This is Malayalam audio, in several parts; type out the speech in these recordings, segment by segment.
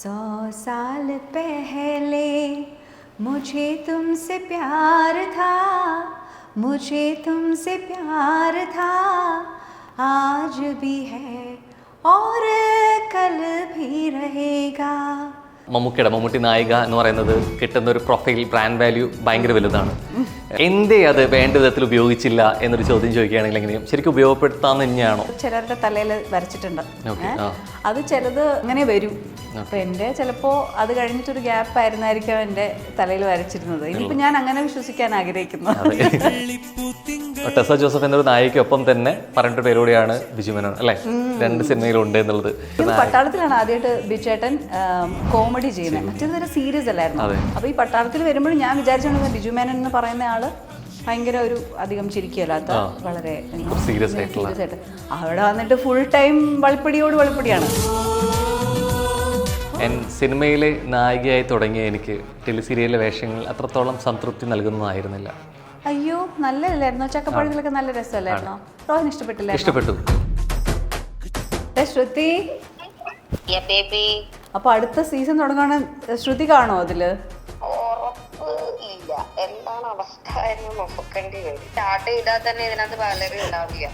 100 साल पहले मुझे तुमसे प्यार था, मुझे तुमसे प्यार था, आज भी है और कल भी रहेगा. മമ്മൂട്ടി നായിക എന്ന് പറയുന്നത് കിട്ടുന്ന ഒരു പ്രൊഫൈൽ ബ്രാൻഡ് വാല്യൂ ഭയങ്കര വലുതാണ്. എന്തേ അത് വേണ്ട വിധത്തിൽ ഉപയോഗിച്ചില്ല എന്നൊരു ചോദ്യം ചോദിക്കുകയാണെങ്കിൽ എങ്ങനെയും ശരിക്കും ഉപയോഗപ്പെടുത്താന്ന് തന്നെയാണോ? ചിലരുടെ തലയിൽ വരച്ചിട്ടുണ്ട്, അത് ചിലത് അങ്ങനെ വരും. അപ്പൊ എൻ്റെ ചിലപ്പോൾ അത് കഴിഞ്ഞിട്ടൊരു ഗ്യാപ്പ് ആയിരുന്നായിരിക്കും എൻ്റെ തലയിൽ വരച്ചിരുന്നത്. ഇനിയിപ്പോൾ ഞാൻ അങ്ങനെ വിശ്വസിക്കാൻ ആഗ്രഹിക്കുന്നു. ടെസ ജോസഫ് എന്നൊരു നായികയ്ക്കൊപ്പം തന്നെ പറഞ്ഞിട്ട് പേരോടെയാണ് ബിജു മേനോൻ അല്ലേ? 2 സിനിമയിലുണ്ട് എന്നുള്ളത്. പട്ടാളത്തിലാണ് ആദ്യമായിട്ട് ബിജുചേട്ടൻ കോമഡി ചെയ്യുന്നത്, മറ്റേത് വരെ സീരിയസ് അല്ലായിരുന്നു. അപ്പൊ ഈ പട്ടാളത്തിൽ വരുമ്പോഴും ഞാൻ വിചാരിച്ചോണ്ടിരുന്നത് ബിജു മേനോൻ എന്ന് പറയുന്ന ആള് ഭയങ്കര ഒരു അധികം ചിരിക്കല്ലാത്ത വളരെ സീരിയസ് ആയിട്ട് അവിടെ വന്നിട്ട് ഫുൾ ടൈം വളിപ്പടിയോട് വളിപ്പടിയാണ്. സിനിമയിലെ നായികയായി തുടങ്ങിയ എനിക്ക് ടെലിസീരിയലിലെ വേഷങ്ങൾ അത്രത്തോളം സംതൃപ്തി നൽകുന്നതായിരുന്നില്ല. അയ്യോ, നല്ലതല്ലായിരുന്നോ? ചക്കപ്പഴത്തിലൊക്കെ നല്ല രസമല്ലായിരുന്നോ? റോഹിന് ഇഷ്ടപ്പെട്ടില്ല? ഇഷ്ടപ്പെട്ടു. ശ്രുതി, അപ്പൊ അടുത്ത സീസൺ തുടങ്ങാണ്, ശ്രുതി കാണോ അതില്? എന്താണ് അവസ്ഥ എന്ന് നോക്കേണ്ടി വരും. സ്റ്റാർട്ട് ചെയ്താൽ തന്നെ ഇതിനകത്ത് വളരെ ഉണ്ടാവില്ല.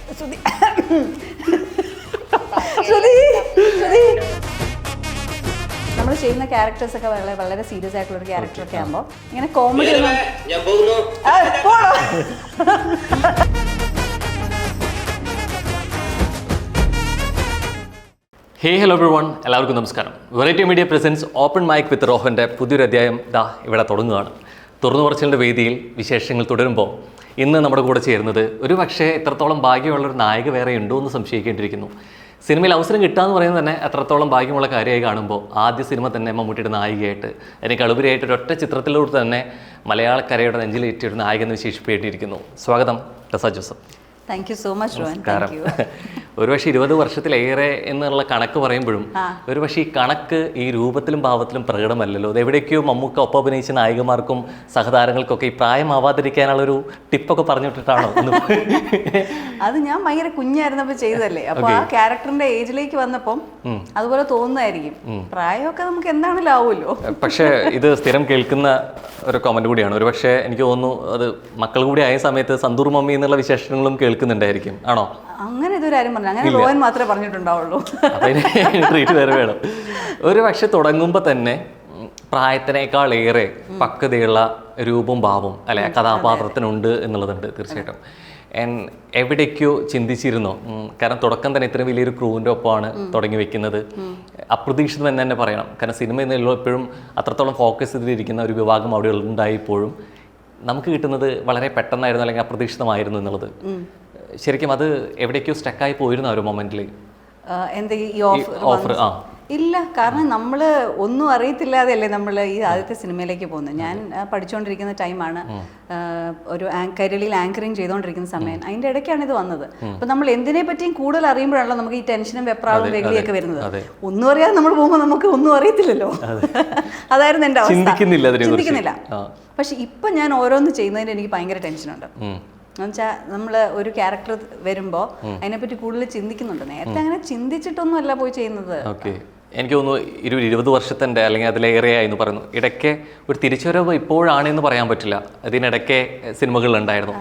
നമ്മൾ ചെയ്യുന്ന ക്യാരക്ടേഴ്സ് ഒക്കെ വളരെ സീരിയസ് ആയിട്ടുള്ള ഒരു ക്യാരക്ടർ ഒക്കെ ആകുമ്പോൾ ഇങ്ങനെ കോമഡി ഹലോ എവരിവൺ, എല്ലാവർക്കും നമസ്കാരം. Variety media presence open mic with റോഹൻ്റെ പുതിയൊരു അധ്യായം ഇവിടെ തുടങ്ങുകയാണ്. തുറന്നു പറച്ചിലിൻ്റെ വേദിയിൽ വിശേഷങ്ങൾ തുടരുമ്പോൾ ഇന്ന് നമ്മുടെ കൂടെ ചേരുന്നത് ഒരു പക്ഷേ എത്രത്തോളം ഭാഗ്യമുള്ളൊരു നായിക വേറെ ഉണ്ടോ എന്ന് സംശയിക്കേണ്ടിയിരിക്കുന്നു. സിനിമയിൽ അവസരം കിട്ടുക എന്ന് പറയുന്നത് തന്നെ എത്രത്തോളം ഭാഗ്യമുള്ള കാര്യമായി കാണുമ്പോൾ ആദ്യ സിനിമ തന്നെ മമ്മൂട്ടിയുടെ നായികയായിട്ട് എനിക്ക് കളുപരിയായിട്ട് ഒരൊറ്റ ചിത്രത്തിലൂടെ തന്നെ മലയാളക്കരയുടെ നെഞ്ചിലേറ്റിയൊരു നായിക എന്ന് വിശേഷിപ്പിക്കേണ്ടിയിരിക്കുന്നു. സ്വാഗതം Tessa Joseph. Thank you so much Rohan. ഒരുപക്ഷെ 20 വർഷത്തിലേറെ എന്നുള്ള കണക്ക് പറയുമ്പോഴും ഒരുപക്ഷെ ഈ കണക്ക് ഈ രൂപത്തിലും ഭാവത്തിലും പ്രകടമല്ലല്ലോ. അത് എവിടേക്കോ മമ്മൂക്ക ഒപ്പം അഭിനയിച്ച നായികമാർക്കും സഹതാരങ്ങൾക്കൊക്കെ ഈ പ്രായമാവാതിരിക്കാനുള്ളൊരു ടിപ്പൊക്കെ പറഞ്ഞിട്ടിട്ടാണോ? അത് ഞാൻ ഭയങ്കര കുഞ്ഞായിരുന്നപ്പോൾ ചെയ്തതല്ലേ, അപ്പൊ ആ ക്യാരക്ടറിന്റെ ഏജിലേക്ക് വന്നപ്പം അതുപോലെ തോന്നുന്നതായിരിക്കും. പ്രായമൊക്കെ നമുക്ക് എന്താണെങ്കിലും ആവുമല്ലോ. പക്ഷേ ഇത് സ്ഥിരം കേൾക്കുന്ന ഒരു കമന്റ് കൂടിയാണ്. ഒരുപക്ഷെ എനിക്ക് തോന്നുന്നു അത് മക്കൾ കൂടി ആയ സമയത്ത് സന്തൂർ മമ്മി എന്നുള്ള വിശേഷണങ്ങളും കേൾക്കുന്നുണ്ടായിരിക്കും, ആണോ? അങ്ങനെ ഇതൊരു കാര്യം പറഞ്ഞു, അങ്ങനെ റോഹൻ മാത്രമേ പറഞ്ഞിട്ടുണ്ടാവുള്ളൂ. ട്രീറ്റ് വേറെ വേണം. ഒരു പക്ഷെ തുടങ്ങുമ്പോൾ തന്നെ പ്രായത്തിനേക്കാൾ ഏറെ പക്വതയുള്ള രൂപവും ഭാവവും അല്ലെ കഥാപാത്രത്തിനുണ്ട് എന്നുള്ളതുണ്ട് തീർച്ചയായിട്ടും. എവിടേക്കോ ചിന്തിച്ചിരുന്നോ? കാരണം തുടക്കം തന്നെ ഇത്രയും വലിയൊരു ക്രൂവിൻ്റെ ഒപ്പമാണ് തുടങ്ങി വെക്കുന്നത്. അപ്രതീക്ഷിതം എന്ന് തന്നെ പറയണം. കാരണം സിനിമ എന്നുള്ള എപ്പോഴും അത്രത്തോളം ഫോക്കസ് ചെയ്തിരിക്കുന്ന ഒരു വിഭാഗം അവിടെ ഉണ്ടായിപ്പോഴും നമുക്ക് കിട്ടുന്നത് വളരെ പെട്ടെന്നായിരുന്നു അല്ലെങ്കിൽ അപ്രതീക്ഷിതമായിരുന്നു എന്നുള്ളത്. ശരിക്കും അത് എവിടേക്കോ സ്റ്റക്കായി പോയിരുന്നു ആ ഒരു മൊമെന്റിൽ. ഓഫർ ഇല്ല, കാരണം നമ്മൾ ഒന്നും അറിയത്തില്ലാതെ അല്ലേ നമ്മൾ ഈ ആദ്യത്തെ സിനിമയിലേക്ക് പോകുന്നത്. ഞാൻ പഠിച്ചുകൊണ്ടിരിക്കുന്ന ടൈമാണ്, ഒരു കൈരളിയിൽ ആങ്കറിങ് ചെയ്തുകൊണ്ടിരിക്കുന്ന സമയം. അതിൻ്റെ ഇടയ്ക്കാണ് ഇത് വന്നത്. അപ്പം നമ്മൾ എന്തിനെ പറ്റിയും കൂടുതൽ അറിയുമ്പോഴാണല്ലോ നമുക്ക് ഈ ടെൻഷനും വെപ്രാളും വെളിയൊക്കെ വരുന്നത്. ഒന്നും അറിയാതെ നമ്മൾ പോകുമ്പോൾ നമുക്ക് ഒന്നും അറിയത്തില്ലല്ലോ. അതായിരുന്നു എൻ്റെ അവസ്ഥ, ചിന്തിക്കുന്നില്ല. പക്ഷെ ഇപ്പം ഞാൻ ഓരോന്ന് ചെയ്യുന്നതിന് എനിക്ക് ഭയങ്കര ടെൻഷനുണ്ട്. എന്നുവെച്ചാൽ നമ്മൾ ഒരു ക്യാരക്ടർ വരുമ്പോൾ അതിനെപ്പറ്റി കൂടുതൽ ചിന്തിക്കുന്നുണ്ട്. നേരത്തെ അങ്ങനെ ചിന്തിച്ചിട്ടൊന്നും അല്ല പോയി ചെയ്യുന്നത്. എനിക്ക് തോന്നുന്നു 20 വർഷത്തിൻ്റെ അല്ലെങ്കിൽ അതിലേറെയായി എന്ന് പറയുന്നു. ഇടയ്ക്ക് ഒരു തിരിച്ചുവരവ് ഇപ്പോഴാണെന്ന് പറയാൻ പറ്റില്ല. ഇതിനിടയ്ക്ക് സിനിമകളുണ്ടായിരുന്നു.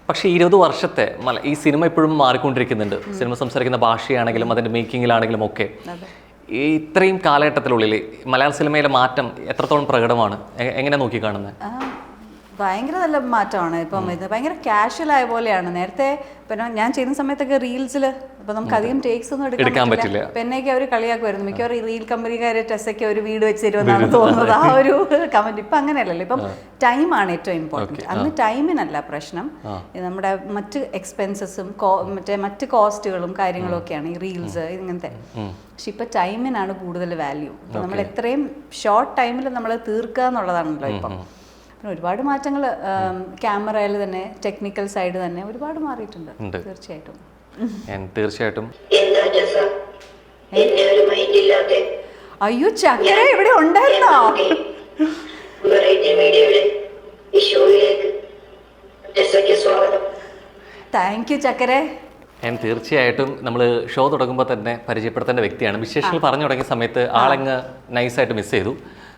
പക്ഷേ 20 വർഷത്തെ ഈ സിനിമ ഇപ്പോഴും മാറിക്കൊണ്ടിരിക്കുന്നുണ്ട്. സിനിമ സംസാരിക്കുന്ന ഭാഷയാണെങ്കിലും അതിൻ്റെ മേക്കിങ്ങിലാണെങ്കിലും ഒക്കെ ഈ ഇത്രയും കാലഘട്ടത്തിനുള്ളിൽ മലയാള സിനിമയിലെ മാറ്റം എത്രത്തോളം പ്രകടമാണ്? എങ്ങനെ നോക്കി കാണുന്നത്? ഭയങ്കര നല്ല മാറ്റമാണ്. ഇപ്പം ഇത് ഭയങ്കര കാഷ്വൽ ആയ പോലെയാണ്. നേരത്തെ പിന്നെ ഞാൻ ചെയ്യുന്ന സമയത്തൊക്കെ റീൽസിൽ ഇപ്പം നമുക്ക് അധികം ടേക്സ് ഒന്നും എടുക്കാൻ പറ്റില്ല. പെന്നൊക്കെ അവർ കളിയാക്കുമായിരുന്നു. മിക്കവാറും ഈ റീൽ കമ്പനിക്കാർ ടെസ്സൊക്കെ ഒരു വീട് വെച്ച് തരുമെന്നാണ് തോന്നുന്നത്, ആ ഒരു കമന്റ്. ഇപ്പം അങ്ങനെയല്ലല്ലോ. ഇപ്പം ടൈമാണ് ഏറ്റവും ഇമ്പോർട്ടൻറ്റ്. അന്ന് ടൈമിനല്ല പ്രശ്നം, നമ്മുടെ മറ്റ് എക്സ്പെൻസസും മറ്റ് കോസ്റ്റുകളും കാര്യങ്ങളും ഒക്കെയാണ് ഈ റീൽസ് ഇങ്ങനത്തെ. പക്ഷെ ഇപ്പം ടൈമിനാണ് കൂടുതൽ വാല്യൂ. ഇപ്പം നമ്മൾ എത്രയും ഷോർട്ട് ടൈമിൽ നമ്മൾ തീർക്കുക എന്നുള്ളതാണല്ലോ ഇപ്പം. പിന്നെ ഒരുപാട് മാറ്റങ്ങൾ ക്യാമറയിൽ തന്നെ ടെക്നിക്കൽ സൈഡ് തന്നെ ഒരുപാട് മാറിയിട്ടുണ്ട്. തീർച്ചയായിട്ടും. അയ്യോ, ചക്കര ഇവിടെ ഉണ്ടായിരുന്നോ? താങ്ക് യു ചക്കരെ. തീർച്ചയായിട്ടും നമ്മൾ ഷോ തുടങ്ങുമ്പോൾ തന്നെ പരിചയപ്പെടുത്തേണ്ട വ്യക്തിയാണ്. വിശേഷങ്ങൾ പറഞ്ഞു തുടങ്ങിയ സമയത്ത് ആളങ്ങ് നൈസായിട്ട് മിസ് ചെയ്തു.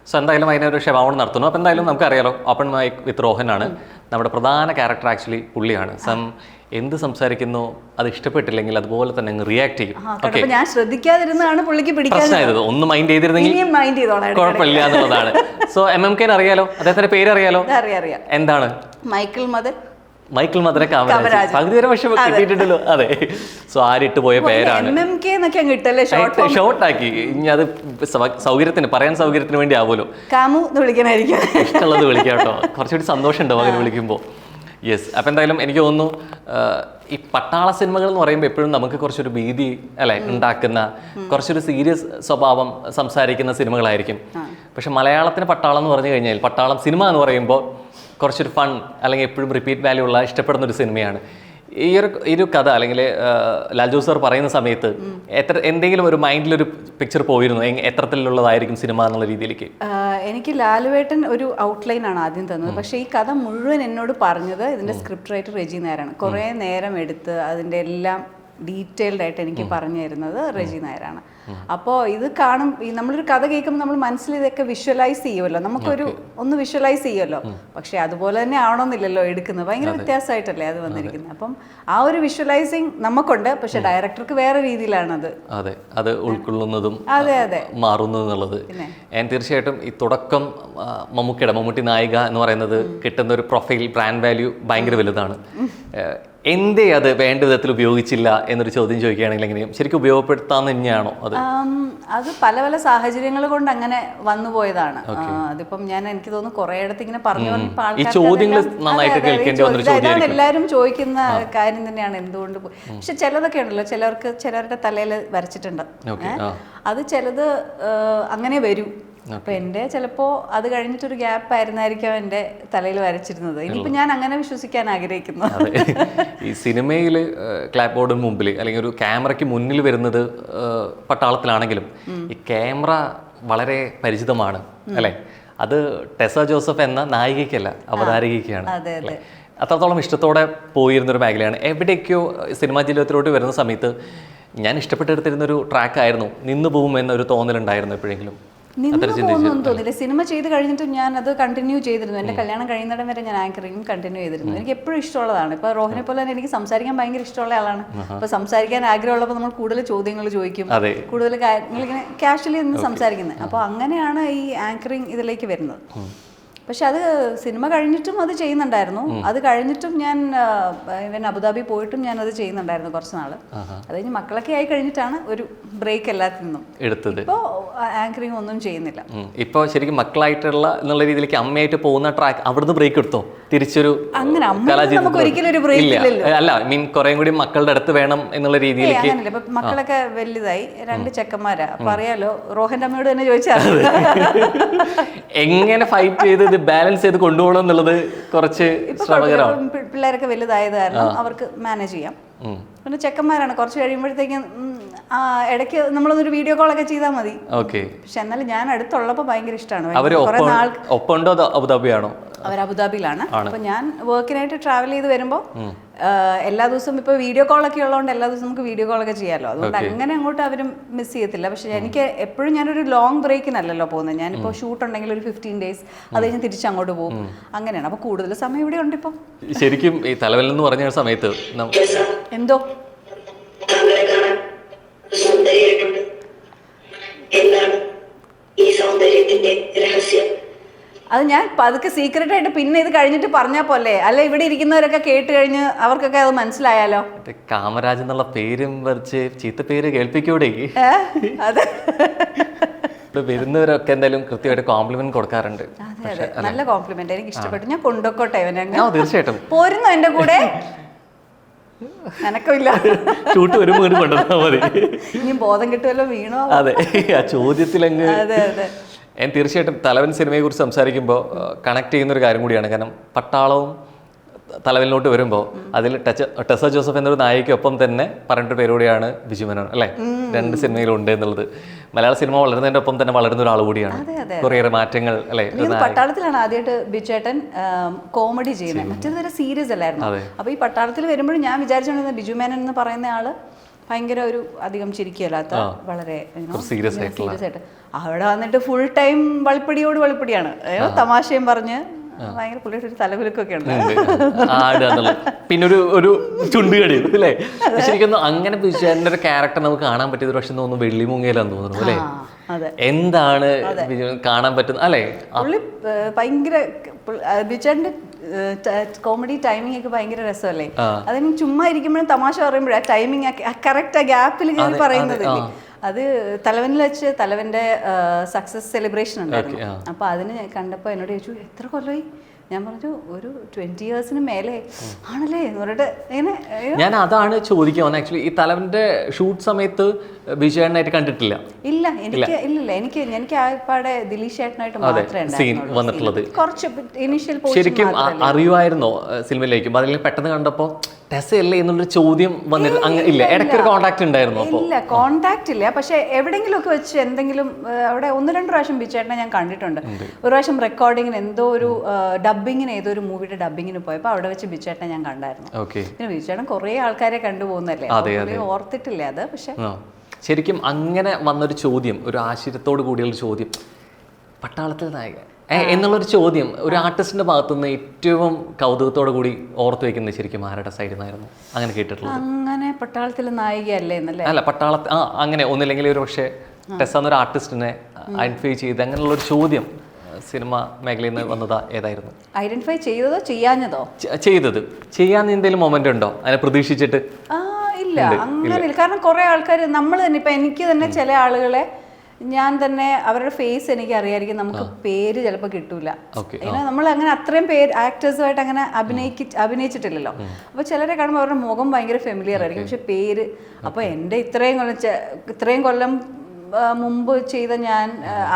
സോ എന്തായാലും അതിനൊരു ക്ഷമാപണം നടത്തുന്നു. അപ്പോൾ എന്തായാലും നമുക്കറിയാലോ, ഓപ്പൺ മൈക്ക് വിത്ത് റോഹനാണ് നമ്മുടെ പ്രധാന ക്യാരക്ടർ. ആക്ച്വലി പുള്ളിയാണ്. എന്ത് സംസാരിക്കുന്നു അത് ഇഷ്ടപ്പെട്ടില്ലെങ്കിൽ അതുപോലെ തന്നെ അങ്ങ് റിയാക്ട് ചെയ്യും. ഓക്കെ, ഞാൻ ശ്രദ്ധിക്കാതിരുന്നാണ് പുള്ളിക്ക് പ്രശ്നമായത്. ഒന്ന് മൈൻഡ് ചെയ്തിരുന്നെങ്കിൽ കുഴപ്പമില്ല എന്നുള്ളതാണ്. സോ MMK അറിയാലോ, അദ്ദേഹത്തിന്റെ പേര് അറിയാലോ? എന്താണ്? മൈക്കിൾ മദന കാമരാജ്. പകുതി വരെ പക്ഷെ കിട്ടിയിട്ടുണ്ടല്ലോ. അതെ, സോ ആരിട്ട് പോയ പേരാണ്. ഷോർട്ടാക്കി. ഇനി അത് സൗകര്യത്തിന് പറയാൻ സൗകര്യത്തിന് വേണ്ടി ആവുമല്ലോ, ഇഷ്ടമുള്ളത് വിളിക്കാം കേട്ടോ. കുറച്ചുകൂടി സന്തോഷം ഉണ്ടാവും അങ്ങനെ വിളിക്കുമ്പോൾ. യെസ്. അപ്പം എന്തായാലും എനിക്ക് തോന്നുന്നു ഈ പട്ടാള സിനിമകൾ എന്ന് പറയുമ്പോൾ എപ്പോഴും നമുക്ക് കുറച്ചൊരു ഭീതി അല്ലെ ഉണ്ടാക്കുന്ന, കുറച്ചൊരു സീരിയസ് സ്വഭാവം സംസാരിക്കുന്ന സിനിമകളായിരിക്കും. പക്ഷെ മലയാളത്തിന് പട്ടാളം എന്ന് പറഞ്ഞു കഴിഞ്ഞാൽ, പട്ടാളം സിനിമ എന്ന് പറയുമ്പോൾ കുറച്ചൊരു ഫൺ അല്ലെങ്കിൽ എപ്പോഴും റിപ്പീറ്റ് വാല്യൂ ഉള്ള ഇഷ്ടപ്പെടുന്ന ഒരു സിനിമയാണ്. ഈ ഒരു കഥ അല്ലെങ്കിൽ ലാൽജോ സാർ പറയുന്ന സമയത്ത് എന്തെങ്കിലും ഒരു മൈൻഡിലൊരു പിക്ചർ പോയിരുന്നു എത്രത്തിലുള്ളതായിരിക്കും സിനിമ എന്നുള്ള രീതിയിലേക്ക്? എനിക്ക് ലാലുവേട്ടൻ ഒരു ഔട്ട്ലൈൻ ആണ് ആദ്യം തന്നത്. പക്ഷേ ഈ കഥ മുഴുവൻ എന്നോട് പറഞ്ഞത് ഇതിന്റെ സ്ക്രിപ്റ്റ് റൈറ്റർ റെജി നായരാണ്. കുറേ നേരം എടുത്ത് അതിന്റെ എല്ലാം ഡീറ്റെയിൽഡ് ആയിട്ട് എനിക്ക് പറഞ്ഞു തരുന്നത് റെജി നായരാണ്. അപ്പോൾ ഇത് നമ്മളൊരു കഥ കേൾക്കുമ്പോൾ നമ്മൾ മനസ്സിൽ ഇതൊക്കെ വിഷ്വലൈസ് ചെയ്യുമല്ലോ, നമുക്കൊരു ഒന്ന് വിഷ്വലൈസ് ചെയ്യുമല്ലോ. പക്ഷെ അതുപോലെ തന്നെ ആവണമെന്നില്ലല്ലോ എടുക്കുന്നത്, ഭയങ്കര വ്യത്യാസമായിട്ടല്ലേ അത് വന്നിരിക്കുന്നത്. അപ്പം ആ ഒരു വിഷ്വലൈസിങ് നമുക്കുണ്ട്, പക്ഷെ ഡയറക്ടർക്ക് വേറെ രീതിയിലാണത്. അതെ, അത് ഉൾക്കൊള്ളുന്നതും മാറുന്നു എന്നുള്ളത്. തീർച്ചയായിട്ടും ഈ തുടക്കം മമ്മൂട്ടി നായിക എന്ന് പറയുന്നത് കിട്ടുന്ന ഒരു പ്രൊഫൈൽ ബ്രാൻഡ് വാല്യൂ ഭയങ്കര വലുതാണ്. എന്തേ അത് വേണ്ട വിധത്തിൽ ഉപയോഗിച്ചില്ല എന്നൊരു ചോദ്യം ചോദിക്കുകയാണെങ്കിൽ എങ്ങനെയും ശരിക്കും ഉപയോഗപ്പെടുത്താൻ തന്നെയാണോ? അത് പല പല സാഹചര്യങ്ങൾ കൊണ്ട് അങ്ങനെ വന്നു പോയതാണ്. അതിപ്പം എനിക്ക് തോന്നുന്നു കുറെ ഇടത്ത് ഇങ്ങനെ പറഞ്ഞു എല്ലാവരും ചോദിക്കുന്ന കാര്യം തന്നെയാണ്, എന്തുകൊണ്ട്. പക്ഷെ ചിലതൊക്കെ ഉണ്ടല്ലോ, ചിലരുടെ തലയിൽ വരച്ചിട്ടുണ്ട്. അത് ചിലത് അങ്ങനെ വരൂ. അപ്പൊ എന്റെ ചിലപ്പോ അത് കഴിഞ്ഞിട്ടൊരു ഗ്യാപ്പ് ആയിരുന്നായിരിക്കും എന്റെ തലയിൽ വരച്ചിരുന്നത്. ഇനിയിപ്പോ ഞാൻ അങ്ങനെ വിശ്വസിക്കാൻ ആഗ്രഹിക്കുന്നു. ഈ സിനിമയിൽ ക്ലാപ്പ് ബോർഡിന് മുമ്പിൽ അല്ലെങ്കിൽ ഒരു ക്യാമറയ്ക്ക് മുന്നിൽ വരുന്നത് പട്ടാളത്തിലാണെങ്കിലും ഈ ക്യാമറ വളരെ പരിചിതമാണ് അല്ലെ. അത് ടെസ ജോസഫ് എന്ന നായികയ്ക്കല്ല, അവതാരകയ്ക്കാണ്. അത്രത്തോളം ഇഷ്ടത്തോടെ പോയിരുന്നൊരു മേഖലയാണ്. എവിടേക്കോ സിനിമാ ജീവിതത്തിലോട്ട് വരുന്ന സമയത്ത് ഞാൻ ഇഷ്ടപ്പെട്ടെടുത്തിരുന്നൊരു ട്രാക്കായിരുന്നു നിന്നു പോകും എന്നൊരു തോന്നലുണ്ടായിരുന്നു എപ്പോഴെങ്കിലും? ഒന്നും തോന്നില്ല. സിനിമ ചെയ്ത് കഴിഞ്ഞിട്ട് ഞാൻ അത് കണ്ടിന്യൂ ചെയ്തിരുന്നു. എൻ്റെ കല്യാണം കഴിയുന്നിടം വരെ ഞാൻ ആങ്കറിങ്ങും കണ്ടിന്യൂ ചെയ്തിരുന്നു. എനിക്ക് എപ്പോഴും ഇഷ്ടമുള്ളതാണ്. ഇപ്പോൾ റോഹനെ പോലെ തന്നെ എനിക്ക് സംസാരിക്കാൻ ഭയങ്കര ഇഷ്ടമുള്ള ആളാണ്. അപ്പോൾ സംസാരിക്കാൻ ആഗ്രഹമുള്ളപ്പോൾ നമ്മൾ കൂടുതൽ ചോദ്യങ്ങൾ ചോദിക്കും, കൂടുതൽ കാര്യങ്ങൾ ഇങ്ങനെ കാഷ്വലി നിന്ന് സംസാരിക്കുന്നത്. അപ്പോൾ അങ്ങനെയാണ് ഈ ആങ്കറിങ് ഇതിലേക്ക് വരുന്നത്. പക്ഷെ അത് സിനിമ കഴിഞ്ഞിട്ടും അത് ചെയ്യുന്നുണ്ടായിരുന്നു. അത് കഴിഞ്ഞിട്ടും ഞാൻ അബുദാബി പോയിട്ടും ഞാൻ അത് ചെയ്യുന്നുണ്ടായിരുന്നു കുറച്ച് നാള്. അത് കഴിഞ്ഞ് മക്കളൊക്കെ ആയി കഴിഞ്ഞിട്ടാണ് ഒരു ബ്രേക്ക് എല്ലാത്തിൽ നിന്നും എടുത്തത്. ഇപ്പോൾ ആങ്കറിങ് ഒന്നും ചെയ്യുന്നില്ല. ഇപ്പോൾ ശരിക്കും മക്കളായിട്ടുള്ള എന്നുള്ള രീതിയിലേക്ക് അമ്മയായിട്ട് പോകുന്ന ട്രാക്ക് അവിടുന്ന് ബ്രേക്ക് എടുത്തോ? തിരിച്ചൊരു അങ്ങനെ നമുക്ക് ഒരിക്കലും ഒരു ബ്രേക്ക് ഇല്ലല്ലോ. അല്ല, കുറേ കൂടി മക്കളുടെ അടുത്ത് വേണം എന്നുള്ള രീതിയിലേക്ക്. ഇപ്പൊ മക്കളൊക്കെ വലുതായി, 2 ചെക്കന്മാരാ. അപ്പൊ അറിയാലോ, റോഹന്റെ അമ്മയോട് തന്നെ ചോദിച്ചാൽ എങ്ങനെ ഫൈറ്റ് ചെയ്ത് ബാലൻസ് ചെയ്ത് കൊണ്ടുപോകണം എന്നുള്ളത് കുറച്ച് ശ്രമകരമാണ്. പിള്ളേരൊക്കെ വലുതായത് കാരണം അവർക്ക് മാനേജ് ചെയ്യാം. പിന്നെ ചെക്കന്മാരാണ്, കുറച്ച് കഴിയുമ്പോഴത്തേക്കും ഇടയ്ക്ക് നമ്മളൊന്നൊരു വീഡിയോ കോളൊക്കെ ചെയ്താൽ മതി. പക്ഷെ എന്നാലും ഞാൻ അടുത്തുള്ളപ്പോൾ ഭയങ്കര ഇഷ്ടമാണ്. അവർ അബുദാബിയിലാണ്. അപ്പൊ ഞാൻ വർക്കിനായിട്ട് ട്രാവൽ ചെയ്ത് വരുമ്പോൾ എല്ലാ ദിവസവും ഇപ്പൊ വീഡിയോ കോളൊക്കെ ഉള്ളതുകൊണ്ട് എല്ലാ ദിവസവും നമുക്ക് വീഡിയോ കോളൊക്കെ ചെയ്യാമല്ലോ. അതുകൊണ്ട് അങ്ങനെ അങ്ങോട്ട് അവരും മിസ് ചെയ്യത്തില്ല. പക്ഷെ എനിക്ക് എപ്പോഴും ഞാനൊരു ലോങ് ബ്രേക്കിനല്ലല്ലോ പോകുന്നത്. ഞാനിപ്പോൾ ഷൂട്ട് ഉണ്ടെങ്കിൽ ഒരു 15 days അത് കഴിഞ്ഞ് തിരിച്ചങ്ങോട്ട് പോകും. അങ്ങനെയാണ്. അപ്പൊ കൂടുതൽ സമയം ഇവിടെ ഉണ്ട്. ഇപ്പൊ ശരിക്കും ഈ തലവൽ എന്ന് പറഞ്ഞ സമയത്ത് എന്തോ അത് ഞാൻ പതുക്കെ സീക്രട്ട് ആയിട്ട് പിന്നെ ഇത് കഴിഞ്ഞിട്ട് പറഞ്ഞാൽ പോലെ, അല്ല ഇവിടെ ഇരിക്കുന്നവരൊക്കെ കേട്ട് കഴിഞ്ഞ് അവർക്കൊക്കെ അത് മനസ്സിലായാലോ. കാമരാജ് എന്നുള്ള പേരും വരച്ച് ചീത്ത പേര് കേൾപ്പിക്കൂടെ? അതെ, വരുന്നവരൊക്കെ എന്തായാലും കൃത്യമായിട്ട് കോംപ്ലിമെന്റ് കൊടുക്കാറുണ്ട്. നല്ല കോംപ്ലിമെന്റ് എനിക്ക് ഇഷ്ടപ്പെട്ടു. ഞാൻ കൊണ്ടുപോട്ടെ ഇവനെ. തീർച്ചയായിട്ടും പോരുന്നു എന്റെ കൂടെ. എനക്കില്ല, ഷൂട്ട് വരുമ്പോൾ കൊണ്ടുവന്നാൽ മതി. ഇനി ബോധം കിട്ടുമല്ലോ, വീണോ? അതെ, ആ ചോദ്യത്തിലങ്ങ്. തീർച്ചയായിട്ടും തലവൻ സിനിമയെ കുറിച്ച് സംസാരിക്കുമ്പോൾ കണക്ട് ചെയ്യുന്ന ഒരു കാര്യം കൂടിയാണ്. കാരണം പട്ടാളവും തലവലിലോട്ട് വരുമ്പോൾ അതിൽ ടെസ ജോസഫ് എന്നൊരു നായികയ്ക്കൊപ്പം തന്നെ പറഞ്ഞിട്ട് പേരോടെയാണ് ബിജു മേനോൻ അല്ലേ, 2 സിനിമയിലുണ്ട് എന്നുള്ളത് മലയാള സിനിമ വളരുന്നതിന്റെ ഒപ്പം തന്നെ വളരുന്ന ഒരാൾ കൂടിയാണ്. കുറേയേറെ മാറ്റങ്ങൾ അല്ലെ. പട്ടാളത്തിലാണ് ആദ്യമായിട്ട് ബിജുചേട്ടൻ കോമഡി ചെയ്യുന്നത്, മറ്റേത് വരെ സീരിയസ് അല്ലായിരുന്നു. അപ്പൊ ഈ പട്ടാളത്തിൽ വരുമ്പോഴും ഞാൻ വിചാരിച്ചോണ്ടിരുന്നത് ബിജു മേനൻ എന്ന് പറയുന്ന ആള് ഭയങ്കര ഒരു അധികം ചിരിക്കല്ലാത്ത വളരെ സീരിയസ് ആയിട്ട് അവിടെ വന്നിട്ട് ഫുൾ ടൈം വളിപ്പടിയാണ്, തമാശയും പറഞ്ഞ് ഭയങ്കര പുള്ളിയുടെ ഒരു തലകുലുക്കൊക്കെ ഉണ്ട്. പിന്നെ ഒരു ചുണ്ടുകടി അല്ലേ. ശരിക്കും അങ്ങനെ ബിജുചേട്ടൻ്റെ ഒരു ക്യാരക്ടർ നമുക്ക് കാണാൻ പറ്റിയത് പക്ഷെ തോന്നുന്നു വെള്ളിമൂങ്ങയിലാന്ന് തോന്നുന്നു അല്ലേ. എന്താണ് കാണാൻ പറ്റുന്നത് അല്ലേ. പുള്ളി ഭയങ്കര ബിജുചേട്ടൻ്റെ കോമഡി ടൈമിംഗ് ഒക്കെ ഭയങ്കര രസമല്ലേ. അതിന് ചുമ്മാ ഇരിക്കുമ്പോഴും തമാശ പറയുമ്പോഴേ ആ ടൈമിങ് കറക്റ്റ് ആ ഗ്യാപ്പിൽ കയറി പറയുന്നതല്ലേ. അത് തലവനിൽ വെച്ച് തലവന്റെ സക്സസ് സെലിബ്രേഷൻ ഉണ്ടായിരുന്നു. അപ്പൊ അതിന് കണ്ടപ്പോ എന്നോട് ചോദിച്ചു എത്ര കൊല്ലമായി. ഞാൻ പറഞ്ഞു ഒരു 20 years മേലെ ആണല്ലേ എന്ന് പറഞ്ഞിട്ട് ഇങ്ങനെ. ഞാൻ അതാണ് ചോദിക്കാൻ വന്നത്. ആക്ച്വലി ഈ തലവന്റെ ഷൂട്ട് സമയത്ത് ബിജുചേട്ടനായിട്ട് കണ്ടിട്ടില്ല. ഇല്ല എനിക്ക് ആപ്പാടെ ദിലീഷ് ചേട്ടനായിട്ട് മാത്രമേ വന്നിട്ടുള്ളത്. കുറച്ച് ഇനീഷ്യൽ ശരിക്കും അറിയുമായിരുന്നോ സിനിമയിലേക്കും? അല്ലെങ്കിൽ പെട്ടെന്ന് കണ്ടപ്പോ ടെസയല്ലേ എന്നുള്ളൊരു ചോദ്യം വന്നിട്ട് അങ്ങനെ ഇല്ല? ഇടയ്ക്കൊരു കോൺടാക്ട് ഉണ്ടായിരുന്നു? ഇല്ല, കോൺടാക്ട് ഇല്ല. പക്ഷെ എവിടെയെങ്കിലും ഒക്കെ വെച്ച് എന്തെങ്കിലും അവിടെ 1-2 പ്രാവശ്യം ബിജുചേട്ടനെ ഞാൻ കണ്ടിട്ടുണ്ട്. ഒരു പ്രാവശ്യം റെക്കോർഡിങ്ങിന് എന്തോ ഒരു ഡബിങ്ങിന് ഏതോ ഒരു മൂവിയുടെ ഡബിങ്ങിന് പോയപ്പോൾ അവിടെ വെച്ച് ബിജുചേട്ടനെ ഞാൻ കണ്ടായിരുന്നു. പിന്നെ ബിജുചേട്ടൻ കുറേ ആൾക്കാരെ കണ്ടുപോകുന്നല്ലേ, ഓർത്തിട്ടില്ല അത്. പക്ഷെ ശരിക്കും അങ്ങനെ വന്നൊരു ചോദ്യം, ഒരു ആശ്ചര്യത്തോട് കൂടിയുള്ള ചോദ്യം, പട്ടാളത്തിൽ നായകൻ എന്നുള്ളൊരു ചോദ്യം ഒരു ആർട്ടിസ്റ്റിന്റെ ഭാഗത്തുനിന്ന് ഏറ്റവും കൗതുകത്തോടു കൂടി ഓർത്തു വെക്കുന്നത് ശരിക്കും ആരുടെ സൈഡിൽ നിന്നായിരുന്നു അങ്ങനെ കേട്ടിട്ടുള്ളത്? അങ്ങനെ പട്ടാളത്തിലെ നായികയല്ലേ എന്നല്ലേ? അല്ല, പട്ടാളത്തിൽ അങ്ങനെ ഒന്നില്ലെങ്കിൽ ഒരു പക്ഷേ ടെസ എന്നൊരു ആർട്ടിസ്റ്റിനെ ഐഡന്റിഫൈ ചെയ്ത് അങ്ങനെയുള്ളൊരു ചോദ്യം സിനിമ മേഖലയിൽ നിന്ന് വന്നതാ ഏതായിരുന്നു? ഐഡന്റിഫൈ ചെയ്തതോ ചെയ്യാഞ്ഞതോ? ചെയ്യാൻ എന്തെങ്കിലും മൊമെന്റ് ഉണ്ടോ അതിനെ പ്രതീക്ഷിച്ചിട്ട്? ഇല്ല, അങ്ങനെ. കാരണം കുറെ ആൾക്കാർ നമ്മൾ തന്നെ ഇപ്പൊ എനിക്ക് തന്നെ ചില ആളുകളെ ഞാൻ തന്നെ അവരുടെ ഫേസ് എനിക്ക് അറിയായിരിക്കും, നമുക്ക് പേര് ചിലപ്പോൾ കിട്ടൂല. നമ്മൾ അങ്ങനെ അത്രയും പേര് ആക്ടേഴ്സുമായിട്ട് അങ്ങനെ അഭിനയിച്ചിട്ടില്ലല്ലോ. അപ്പോൾ ചിലരെ കാണുമ്പോൾ അവരുടെ മുഖം ഭയങ്കര ഫെമിലിയർ ആയിരിക്കും, പക്ഷെ പേര്. അപ്പോൾ എൻ്റെ ഇത്രയും കൊല്ലം മുമ്പ് ചെയ്ത ഞാൻ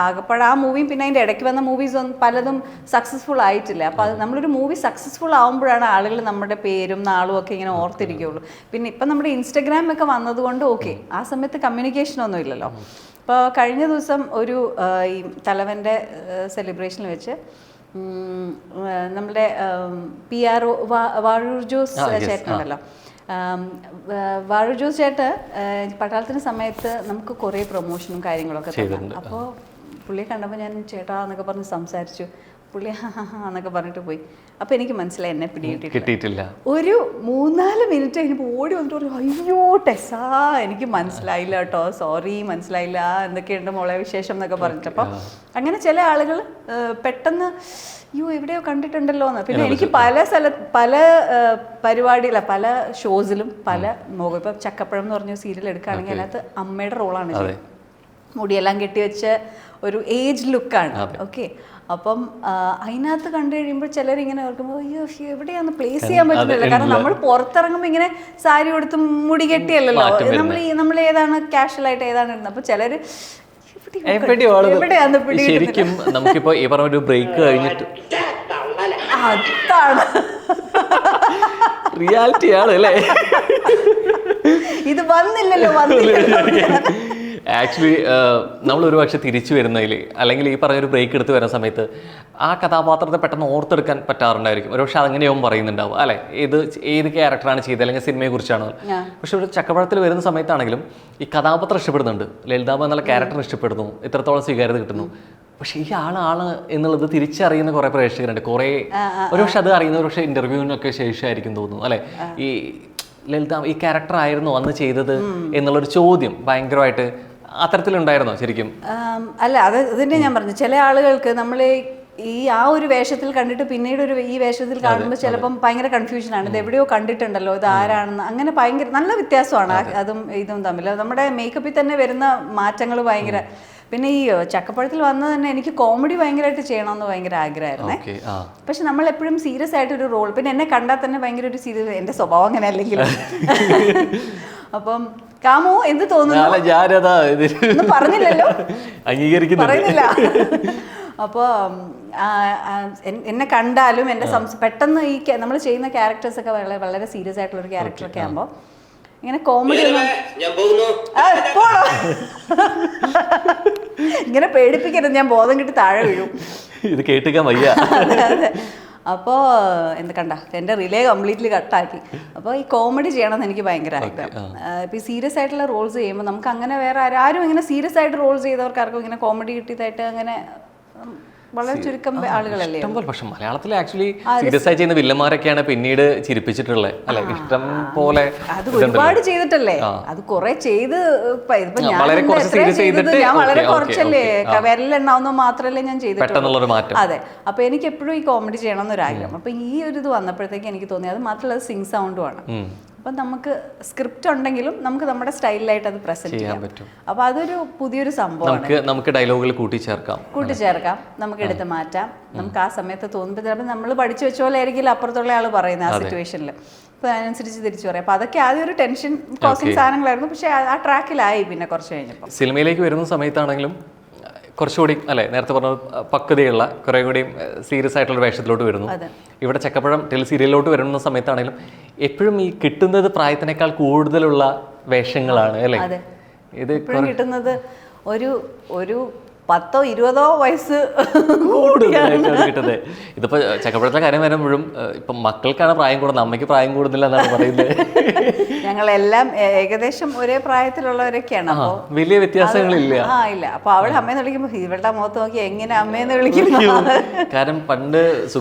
ആകപ്പാട് ആ മൂവിയും പിന്നെ അതിൻ്റെ ഇടയ്ക്ക് വന്ന മൂവീസ് ഒന്നും പലതും സക്സസ്ഫുൾ ആയിട്ടില്ല. അപ്പോൾ അത് നമ്മളൊരു മൂവി സക്സസ്ഫുൾ ആകുമ്പോഴാണ് ആളുകൾ നമ്മുടെ പേരും നാളും ഒക്കെ ഇങ്ങനെ ഓർത്തിരിക്കുകയുള്ളൂ. പിന്നെ ഇപ്പം നമ്മുടെ ഇൻസ്റ്റഗ്രാം ഒക്കെ വന്നതുകൊണ്ട് ഓക്കെ, ആ സമയത്ത് കമ്മ്യൂണിക്കേഷനൊന്നും ഇല്ലല്ലോ. അപ്പോൾ കഴിഞ്ഞ ദിവസം ഒരു ഈ തലവൻ്റെ സെലിബ്രേഷനിൽ വെച്ച് നമ്മുടെ PR വാഴൂർ ജോസ് ചേട്ടനുണ്ടല്ലോ, വാഴൂർ ജോസ് ചേട്ടൻ പട്ടാളത്തിന് സമയത്ത് നമുക്ക് കുറേ പ്രൊമോഷനും കാര്യങ്ങളൊക്കെ തന്നു. അപ്പോൾ പുള്ളിയെ കണ്ടപ്പോൾ ഞാൻ ചേട്ടാ എന്നൊക്കെ പറഞ്ഞ് സംസാരിച്ചു. പുള്ളി എന്നൊക്കെ പറഞ്ഞിട്ട് പോയി. അപ്പോൾ എനിക്ക് മനസ്സിലായി എന്നെ പിടികിട്ടിട്ടില്ല. ഒരു 3-4 മിനിറ്റ് കഴിഞ്ഞപ്പോൾ ഓടി വന്നിട്ട് പറഞ്ഞു, അയ്യോ ടെസാ എനിക്ക് മനസ്സിലായില്ല കേട്ടോ, സോറി മനസ്സിലായില്ല, എന്തൊക്കെയുണ്ട് മോളെ വിശേഷം എന്നൊക്കെ പറഞ്ഞിട്ട്. അപ്പം അങ്ങനെ ചില ആളുകൾ പെട്ടെന്ന് അയ്യോ എവിടെയോ കണ്ടിട്ടുണ്ടല്ലോ എന്ന്. പിന്നെ എനിക്ക് പല പരിപാടിയില പല ഷോസിലും പല മുഖം, ഇപ്പം ചക്കപ്പഴം എന്ന് പറഞ്ഞ സീരിയൽ എടുക്കുകയാണെങ്കിൽ അതിനകത്ത് അമ്മയുടെ റോളാണ് ചെയ്യുന്നത്. മുടിയെല്ലാം കെട്ടിവെച്ച് ഒരു ഏജ് ലുക്കാണ്. ഓക്കെ, അപ്പം അതിനകത്ത് കണ്ടു കഴിയുമ്പോൾ ചിലരിങ്ങനെ ഓർക്കുമ്പോൾ അയ്യോ എവിടെയാന്ന് പ്ലേസ് ചെയ്യാൻ പറ്റുന്നില്ല. കാരണം നമ്മൾ പുറത്തിറങ്ങുമ്പോൾ ഇങ്ങനെ സാരി കൊടുത്ത് മുടി കെട്ടിയല്ലോ, നമ്മൾ ഏതാണ് കാഷ്വലായിട്ട് ഏതാണ് ഇടുന്നത്. അപ്പോൾ ചിലര് ശരിക്കും നമുക്കിപ്പോ ഈ പറഞ്ഞ ഒരു ബ്രേക്ക് കഴിഞ്ഞിട്ട് അതാണ് റിയാലിറ്റി ആണ് അല്ലേ. ഇത് വന്നില്ലല്ലോ. ആക്ച്വലി നമ്മൾ ഒരു പക്ഷെ തിരിച്ചു വരുന്നതിൽ അല്ലെങ്കിൽ ഈ പറഞ്ഞൊരു ബ്രേക്ക് എടുത്ത് വരുന്ന സമയത്ത് ആ കഥാപാത്രത്തെ പെട്ടെന്ന് ഓർത്തെടുക്കാൻ പറ്റാറുണ്ടായിരിക്കും. ഒരു പക്ഷെ അതങ്ങനെയാവും പറയുന്നുണ്ടാവും അല്ലെ, ഏത് ക്യാരക്ടറാണ് ചെയ്തത് അല്ലെങ്കിൽ സിനിമയെ കുറിച്ചാണ്. പക്ഷെ ഒരു ചക്കപ്പഴത്തിൽ വരുന്ന സമയത്താണെങ്കിലും ഈ കഥാപാത്രം ഇഷ്ടപ്പെടുന്നുണ്ട്, ലളിതാമ്മ എന്നുള്ള ക്യാരക്ടർ ഇഷ്ടപ്പെടുന്നു, ഇത്രത്തോളം സ്വീകാര്യത കിട്ടുന്നു. പക്ഷെ ഈ ആളാണ് എന്നുള്ളത് തിരിച്ചറിയുന്ന കുറെ പ്രേക്ഷകരുണ്ട്. കുറെ ഒരു പക്ഷെ അത് അറിയുന്ന ഒരു പക്ഷെ ഇന്റർവ്യൂവിനൊക്കെ ശേഷമായിരിക്കും തോന്നുന്നു അല്ലെ, ഈ ലളിത ഈ ക്യാരക്ടർ ആയിരുന്നു അന്ന് ചെയ്തത് എന്നുള്ളൊരു ചോദ്യം ഭയങ്കരമായിട്ട് അത്തരത്തിലുണ്ടായിരുന്നോ ശരിക്കും? അല്ല, അതിന്റെ ഞാൻ പറഞ്ഞു, ചില ആളുകൾക്ക് നമ്മൾ ആ ഒരു വേഷത്തിൽ കണ്ടിട്ട് പിന്നീട് ഈ വേഷത്തിൽ കാണുമ്പോൾ ചിലപ്പം ഭയങ്കര കൺഫ്യൂഷനാണ്. ഇത് എവിടെയോ കണ്ടിട്ടുണ്ടല്ലോ, ഇത് ആരാണെന്ന്. അങ്ങനെ ഭയങ്കര നല്ല വ്യത്യാസമാണ് അതും ഇതും തമ്മിൽ. നമ്മുടെ മേക്കപ്പിൽ തന്നെ വരുന്ന മാറ്റങ്ങൾ ഭയങ്കര. പിന്നെ ഈ ചക്കപ്പഴത്തിൽ വന്നത് തന്നെ എനിക്ക് കോമഡി ഭയങ്കരമായിട്ട് ചെയ്യണമെന്ന് ഭയങ്കര ആഗ്രഹമായിരുന്നേ. പക്ഷെ നമ്മൾ എപ്പോഴും സീരിയസ് ആയിട്ടൊരു റോൾ, പിന്നെ എന്നെ കണ്ടാൽ തന്നെ ഭയങ്കര ഒരു സീരിയസ്, എൻ്റെ സ്വഭാവം അങ്ങനെ അല്ലെങ്കിലും. അപ്പം കാമോ എന്ത് തോന്നുന്നു പറഞ്ഞില്ലല്ലോ, പറയുന്നില്ല. അപ്പോൾ എന്നെ കണ്ടാലും എൻ്റെ പെട്ടെന്ന് ഈ നമ്മൾ ചെയ്യുന്ന ക്യാരക്ടേഴ്സൊക്കെ വളരെ സീരിയസ് ആയിട്ടുള്ളൊരു ക്യാരക്ടറൊക്കെ ആകുമ്പോൾ ഇങ്ങനെ കോമഡി ഞാൻ പോകുന്നു. പോണോ ഇങ്ങനെ പേടിപ്പിക്കരുത്, ഞാൻ ബോധം കിട്ടി താഴെ വീഴും. ഇത് കേട്ടിക്കാൻ വയ്യ. അതെ. അപ്പോൾ എന്ത് കണ്ട എൻ്റെ റിലേ കംപ്ലീറ്റ്ലി കട്ടാക്കി. അപ്പോൾ ഈ കോമഡി ചെയ്യണമെന്ന് എനിക്ക് ഭയങ്കര ആഗ്രഹം. ഇപ്പോൾ ഈ സീരിയസ് ആയിട്ടുള്ള റോൾസ് ചെയ്യുമ്പോൾ നമുക്ക് അങ്ങനെ വേറെ ആരും ഇങ്ങനെ സീരിയസ് ആയിട്ട് റോൾസ് ചെയ്തവർക്കാർക്കും ഇങ്ങനെ കോമഡി കിട്ടിയതായിട്ട് അങ്ങനെ വളരെ ചുരുക്കം ആളുകളല്ലേ. പക്ഷെ മലയാളത്തിൽ ആക്ച്വലി സീരിയസ് ആയി ചെയ്യുന്ന വില്ലന്മാരൊക്കെയാണ് പിന്നീട് ചിരിപ്പിച്ചിട്ടുള്ളത് അല്ലെ, ഇഷ്ടം പോലെ. അത് ഒരുപാട് ചെയ്തിട്ടല്ലേ, അത് കുറെ ചെയ്ത് ഞാൻ വളരെ കുറച്ചല്ലേ, വിരലെണ്ണാവുന്ന മാത്രല്ലേ ഞാൻ പെട്ടെന്നുള്ളൊരു മാറ്റം. അതെ. അപ്പൊ എനിക്ക് എപ്പോഴും ഈ കോമഡി ചെയ്യണം എന്നൊരാഗ്രഹം. അപ്പൊ ഈ ഒരു ഇത് വന്നപ്പോഴത്തേക്ക് എനിക്ക് തോന്നി അത് മാത്രമല്ല സിംഗ് സൗണ്ടുമാണ്. അപ്പം നമുക്ക് സ്ക്രിപ്റ്റ് ഉണ്ടെങ്കിലും നമുക്ക് നമ്മുടെ സ്റ്റൈലിലായിട്ട് അത് പ്രസന്റ് ചെയ്യാൻ പറ്റും. അപ്പൊ അതൊരു പുതിയൊരു സംഭവമാണ്. നമുക്ക് ഡയലോഗുകൾ കൂട്ടിച്ചേർക്കാം, നമുക്ക് എടുത്ത് മാറ്റാം. നമുക്ക് ആ സമയത്ത് തോന്നുമ്പോൾ ചിലപ്പോൾ നമ്മൾ പഠിച്ചു വെച്ച പോലെ ആയിരിക്കില്ല അപ്പുറത്തുള്ള ആൾ പറയുന്നത് ആ സിറ്റുവേഷനിൽ. അപ്പോൾ അതിനനുസരിച്ച് തിരിച്ചു പറയാം. അപ്പോൾ അതൊക്കെ ആദ്യം ഒരു ടെൻഷൻ കോസിങ് സാധനങ്ങളായിരുന്നു. പക്ഷേ ആ ട്രാക്കിലായി പിന്നെ കുറച്ച് കഴിഞ്ഞപ്പോൾ. സിനിമയിലേക്ക് വരുന്ന സമയത്താണെങ്കിലും കുറച്ചുകൂടി അല്ലേ, നേരത്തെ പറഞ്ഞ പക്വതയുള്ള കുറേ കൂടി സീരിയസ് ആയിട്ടുള്ള വേഷത്തിലോട്ട് വരുന്നു. ഇവിടെ ചക്കപ്പഴം ടെലി സീരിയലിലോട്ട് വരുന്ന സമയത്താണെങ്കിലും എപ്പോഴും ഈ കിട്ടുന്നത് പ്രായത്തിനേക്കാൾ കൂടുതലുള്ള വേഷങ്ങളാണ് അല്ലേ. ഇത് കിട്ടുന്നത് ഒരു 10-20 വയസ്സ് കിട്ടുന്നത്. ഇതിപ്പോ ചക്കപ്പഴത്തെ കാര്യം വരുമ്പോഴും ഇപ്പൊ മക്കൾക്കാണ് പ്രായം കൂടുന്നത്, അമ്മയ്ക്ക് പ്രായം കൂടുന്നില്ല എന്നാണ് പറയുന്നത്. ഞങ്ങളെല്ലാം ഏകദേശം ഒരേ പ്രായത്തിലുള്ളവരൊക്കെയാണ്. വലിയ വ്യത്യാസങ്ങളില്ല. ഇല്ല. അപ്പൊ അവളെ അമ്മയെന്ന് വിളിക്കുമ്പോ ഇവളുടെ മുഖത്ത് നോക്കി എങ്ങനെ അമ്മയെന്ന് വിളിക്കും. കാരണം പണ്ട്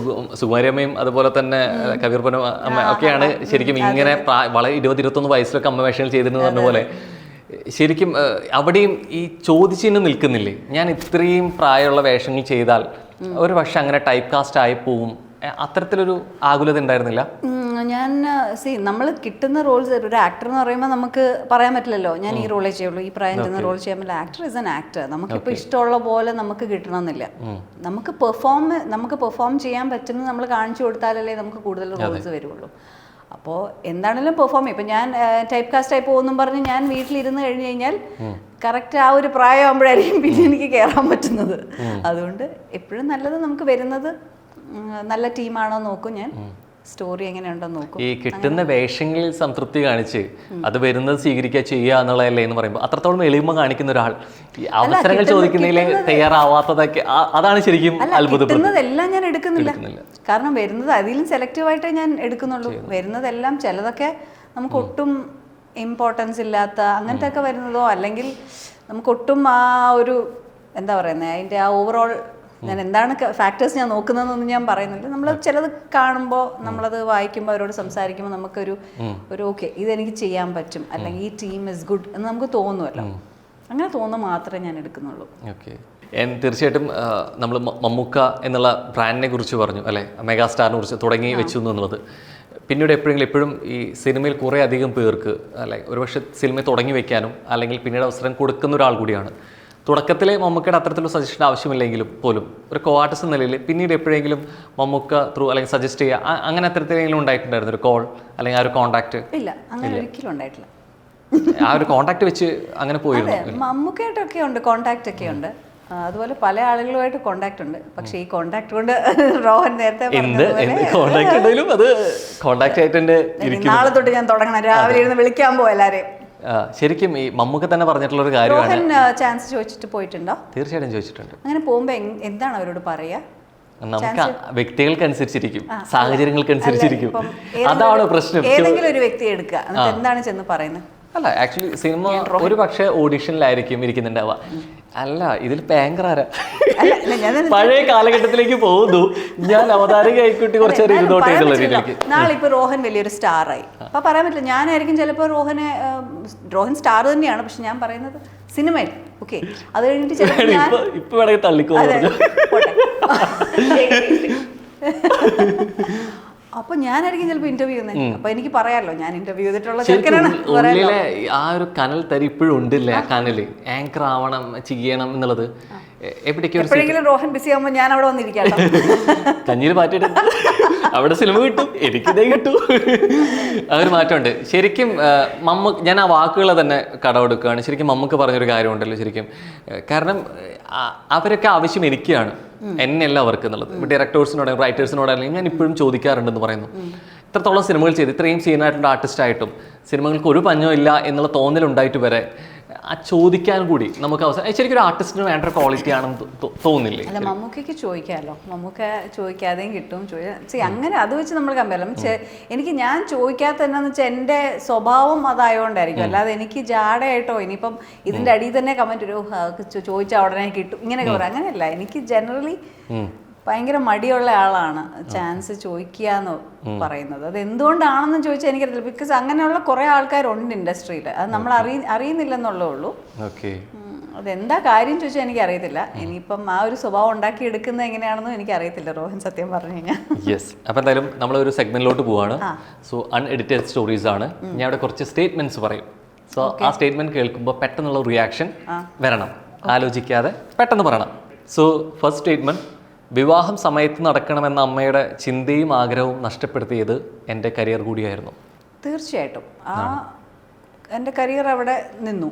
സുകുമാരി അമ്മയും അതുപോലെ തന്നെ കബീർപ്പനും അമ്മ ഒക്കെയാണ് ശരിക്കും ഇങ്ങനെ വളരെ 20-21 വയസ്സിലൊക്കെ അമ്മ വേഷങ്ങൾ ചെയ്തിരുന്നു പറഞ്ഞ പോലെ. ശരിക്കും അവിടെയും ഈ ചോദിച്ചിന് നിൽക്കുന്നില്ലേ, ഞാൻ ഇത്രയും പ്രായമുള്ള വേഷങ്ങൾ ചെയ്താൽ ഒരു പക്ഷെ അങ്ങനെ ടൈപ്പ് കാസ്റ്റ് ആയി പോവും, അത്തരത്തിലൊരു ആകുലത ഉണ്ടായിരുന്നില്ല? ഞാൻ നമ്മൾ കിട്ടുന്ന റോൾസ്, ഒരു ആക്ടർ എന്ന് പറയുമ്പോൾ നമുക്ക് പറയാൻ പറ്റില്ലല്ലോ ഞാൻ ഈ റോളേ ചെയ്യുള്ളൂ, ഈ പ്രായം ചെന്ന റോൾ ചെയ്യാൻ പറ്റില്ല. Actor is an actor. നമുക്കിപ്പോൾ ഇഷ്ടമുള്ള പോലെ നമുക്ക് കിട്ടണമെന്നില്ല. നമുക്ക് പെർഫോം ചെയ്യാൻ പറ്റുന്നത് നമ്മൾ കാണിച്ചു കൊടുത്താലല്ലേ നമുക്ക് കൂടുതൽ റോൾസ് വരുള്ളൂ. അപ്പോൾ എന്താണെങ്കിലും പെർഫോം ചെയ്യും. ഇപ്പം ഞാൻ ടൈപ്പ് കാസ്റ്റ് ആയി പോകുമെന്നും പറഞ്ഞ് ഞാൻ വീട്ടിലിരുന്ന് കഴിഞ്ഞ് കഴിഞ്ഞാൽ കറക്റ്റ് ആ ഒരു പ്രായമാകുമ്പോഴായിരിക്കും പിന്നെ എനിക്ക് കയറാൻ പറ്റുന്നത്. അതുകൊണ്ട് എപ്പോഴും നല്ലത് നമുക്ക് വരുന്നത് നല്ല ടീമാണോ നോക്കും, ഞാൻ സ്റ്റോറി എങ്ങനെയുണ്ടെന്ന് നോക്കും. ഈ കിട്ടുന്ന വേഷങ്ങളിൽ സംതൃപ്തി കാണിച്ച് അത് വരുന്നത് സ്വീകരിക്കുക ചെയ്യുക എന്നുള്ളതല്ലേ എന്ന് പറയുമ്പോൾ അത്രത്തോളം എളിമ കാണിക്കുന്ന ഒരാൾ അവസരങ്ങൾ ചോദിക്കുന്നതിൽ തയ്യാറാവാത്തതൊക്കെ അതാണ് ശരിക്കും അത്ഭുതപ്പെടുന്നത്. എല്ലാം ഞാൻ എടുക്കുന്നില്ല, കാരണം വരുന്നത് അതിലും സെലക്റ്റീവായിട്ടേ ഞാൻ എടുക്കുന്നുള്ളൂ. വരുന്നതെല്ലാം ചിലതൊക്കെ നമുക്ക് ഒട്ടും ഇമ്പോർട്ടൻസ് ഇല്ലാത്ത അങ്ങനത്തെ ഒക്കെ വരുന്നതോ, അല്ലെങ്കിൽ നമുക്കൊട്ടും ആ ഒരു എന്താ പറയുന്നത് അതിൻ്റെ ആ ഓവറോൾ ഞാൻ എന്താണ് ഫാക്ടേഴ്സ് ഞാൻ നോക്കുന്നതെന്നൊന്നും ഞാൻ പറയുന്നില്ല. നമ്മൾ ചിലത് കാണുമ്പോൾ നമ്മളത് വായിക്കുമ്പോൾ അവരോട് സംസാരിക്കുമ്പോൾ നമുക്കൊരു ഓക്കെ ഇതെനിക്ക് ചെയ്യാൻ പറ്റും, അല്ലെങ്കിൽ ഈ ടീം ഇസ് ഗുഡ് എന്ന് നമുക്ക് തോന്നുമല്ലോ. അങ്ങനെ തോന്നുമ്പോൾ മാത്രമേ ഞാൻ എടുക്കുന്നുള്ളൂ. ഓക്കെ. തീർച്ചയായിട്ടും നമ്മൾ മമ്മൂക്ക എന്നുള്ള ബ്രാൻഡിനെ കുറിച്ച് പറഞ്ഞു അല്ലേ, മെഗാസ്റ്റാറിനെ കുറിച്ച് തുടങ്ങി വെച്ചു എന്നുള്ളത്. പിന്നീട് എപ്പോഴും ഈ സിനിമയിൽ കുറേ അധികം പേർക്ക് അല്ലെ ഒരുപക്ഷെ സിനിമ തുടങ്ങി വെക്കാനും അല്ലെങ്കിൽ പിന്നീട് അവസരം കൊടുക്കുന്ന ഒരാൾ കൂടിയാണ്. തുടക്കത്തിലെ മമ്മൂക്കയുടെ അത്തരത്തിലുള്ള സജഷൻ ആവശ്യമില്ലെങ്കിലും പോലും ഒരു കോ ആർട്ടിസ്റ്റ് എന്ന നിലയിൽ പിന്നീട് എപ്പോഴെങ്കിലും മമ്മൂക്ക ത്രൂ അല്ലെങ്കിൽ സജസ്റ്റ് ചെയ്യുക അങ്ങനെ അത്തരത്തിലെങ്കിലും ഉണ്ടായിട്ടുണ്ടായിരുന്നു ഒരു കോൾ അല്ലെങ്കിൽ ആ ഒരു കോൺടാക്ട്? ഇല്ല, അങ്ങനെ ഒരിക്കലും ഉണ്ടായിട്ടില്ല. ആ ഒരു കോൺടാക്ട് വെച്ച് അങ്ങനെ പോയിരുന്നു? മമ്മൂക്കയായിട്ടൊക്കെ ഉണ്ട്, കോൺടാക്ട് ഒക്കെ ഉണ്ട്. അതുപോലെ പല ആളുകളുമായിട്ട് കോണ്ടാക്ട് ഉണ്ട്. പക്ഷേ ഈ കോണ്ടാക്ട് കൊണ്ട് റോഹൻ നേരത്തെ നാളെ തൊട്ട് ഞാൻ തുടങ്ങണം, രാവിലെ ഇരുന്ന് വിളിക്കാൻ പോ എല്ലാരെയും. ശരിക്കും ഈ മമ്മൂക്ക തന്നെ പറഞ്ഞിട്ടുള്ള ഒരു കാര്യമാണ്. ചാൻസ് ചോദിച്ചിട്ട് പോയിട്ടുണ്ടോ? തീർച്ചയായിട്ടും ചോദിച്ചിട്ടുണ്ട്. അങ്ങനെ പോകുമ്പോ എന്താണ് അവരോട് പറയാ? നമുക്ക് വ്യക്തികൾക്കനുസരിച്ചിരിക്കും, സാഹചര്യങ്ങൾക്കനുസരിച്ചിരിക്കും. അതാണ് പ്രശ്നം. ഏതെങ്കിലും ഒരു വ്യക്തി എടുക്കുക, എന്താണ് ചെന്ന് പറയുന്നത്? അല്ല, ആക്ച്വലി സിനിമ ഒരു പക്ഷേ ഓഡിഷനിലായിരിക്കും ഇരിക്കുന്നുണ്ടാവുക. അല്ല, ഇതിൽ ഭയങ്കര പഴയ കാലഘട്ടത്തിലേക്ക് പോകുന്നു. ഞാൻ അവതാരക ആയിക്കുട്ടി കുറച്ചേരം ഇരുന്നോട്ടെ എന്നുള്ള രീതിയിലേക്ക്. നാളെ ഇപ്പൊ റോഹൻ വലിയൊരു സ്റ്റാറായി, അപ്പൊ പറയാൻ പറ്റില്ല. ഞാനായിരിക്കും ചിലപ്പോൾ റോഹൻ സ്റ്റാർ തന്നെയാണ്, പക്ഷെ ഞാൻ പറയുന്നത് സിനിമയിൽ ഓക്കെ. അത് കഴിഞ്ഞിട്ട് ഇപ്പൊ വേണമെങ്കിൽ തള്ളിക്കോ. അപ്പൊ ഞാനായിരിക്കും ചിലപ്പോൾ ഇന്റർവ്യൂ ചെയ്യുന്നത്. അപ്പൊ എനിക്ക് പറയാമല്ലോ ഞാൻ ഇന്റർവ്യൂ ചെയ്തിട്ടുള്ള ചെറുക്കനാണ്. ആ ഒരു കനൽ തരി ഇപ്പോഴും ഉണ്ടല്ലേ, ആ കനല് ആങ്കർ ആവണം ചെയ്യണം എന്നുള്ളത്. എപ്പോഴെങ്കിലും റോഹൻ ബിസി ആകുമ്പോൾ ഞാൻ അവിടെ വന്നിരിക്കാം, കഞ്ഞിയിൽ മാറ്റിയിട്ട് അവിടെ സിനിമ കിട്ടും, എനിക്കിതേ കിട്ടും. ആ ഒരു മാറ്റമുണ്ട് ശരിക്കും. ഞാൻ ആ വാക്കുകളെ തന്നെ കടമെടുക്കുകയാണ്. ശരിക്കും മമ്മൂക്ക് പറഞ്ഞൊരു കാര്യമുണ്ടല്ലോ ശരിക്കും. കാരണം അവരൊക്കെ ആവശ്യം എനിക്കാണ്, എന്നെയല്ല അവർക്ക് എന്നുള്ളത്. ഡയറക്ടേഴ്സിനോട് റൈറ്റേഴ്സിനോടാണെങ്കിൽ ഞാൻ ഇപ്പോഴും ചോദിക്കാറുണ്ടെന്ന് പറയുന്നു. ഇത്രത്തോളം സിനിമകൾ ചെയ്ത് ഇത്രയും സീനായിട്ടുള്ള ആർട്ടിസ്റ്റായിട്ടും സിനിമകൾക്ക് ഒരു പഞ്ഞോ ഇല്ല എന്നുള്ള തോന്നലുണ്ടായിട്ട് വരെ ആ ചോദിക്കാൻ കൂടി നമുക്ക് അവസരം ശരിക്കും ഒരു ആർട്ടിസ്റ്റിന് വേണ്ട ഒരു ക്വാളിറ്റി ആണെന്ന് തോന്നില്ലേ? അല്ല, മമ്മൂക്കയ്ക്ക് ചോദിക്കാമല്ലോ, മമ്മൂക്ക ചോദിക്കാതെയും കിട്ടും. അങ്ങനെ അത് വെച്ച് നമ്മൾ കമ്പയർ എനിക്ക് ഞാൻ ചോദിക്കാത്ത എന്നാന്ന് വെച്ചാൽ എൻ്റെ സ്വഭാവം അതായോണ്ടായിരിക്കും. അല്ലാതെ എനിക്ക് ജാടയായിട്ടോ ഇനിയിപ്പം ഇതിൻ്റെ അടിയിൽ തന്നെ കമൻറ്റ് ഒരു ചോദിച്ചാൽ ഉടനെ കിട്ടും ഇങ്ങനെയൊക്കെ പറയാം, അങ്ങനെയല്ല. എനിക്ക് ജനറലി ഭയങ്കര മടിയുള്ള ആളാണ് ചാൻസ് ചോദിക്കുക എന്ന് പറയുന്നത്. അത് എന്തുകൊണ്ടാണെന്ന് ചോദിച്ചാൽ എനിക്കറിയില്ല. ബിക്കോസ് അങ്ങനെയുള്ള കുറേ ആൾക്കാരുണ്ട് ഇൻഡസ്ട്രിയിൽ, അത് നമ്മൾ അറിയുന്നില്ലെന്നുള്ളേ ഉള്ളൂ. അതെന്താ കാര്യം ചോദിച്ചാൽ എനിക്കറിയത്തില്ല. ഇനിയിപ്പം ആ ഒരു സ്വഭാവം ഉണ്ടാക്കി എടുക്കുന്നത് എങ്ങനെയാണെന്നും എനിക്കറിയത്തില്ല റോഹൻ, സത്യം പറഞ്ഞു കഴിഞ്ഞാൽ. യെസ്, അപ്പോൾ എന്തായാലും നമ്മളൊരു സെഗ്മെന്റിലോട്ട് പോവാണ്. സോ അൺഎഡിറ്റഡ് സ്റ്റോറീസ് ആണ്. ഞാൻ അവിടെ കുറച്ച് സ്റ്റേറ്റ്മെന്റ്സ് പറയും. സോ ആ സ്റ്റേറ്റ്മെന്റ് കേൾക്കുമ്പോൾ പെട്ടെന്നുള്ള റിയാക്ഷൻ വരണം, ആലോചിക്കാതെ പെട്ടെന്ന് പറയണം. സോ ഫസ്റ്റ് സ്റ്റേറ്റ്മെന്റ്: വിവാഹം സമയത്ത് നടക്കണമെന്ന അമ്മയുടെ ചിന്തയും ആഗ്രഹവും നഷ്ടപ്പെടുത്തിയത് എൻ്റെ കരിയർ കൂടിയായിരുന്നു. തീർച്ചയായിട്ടും എൻ്റെ കരിയർ അവിടെ നിന്നു.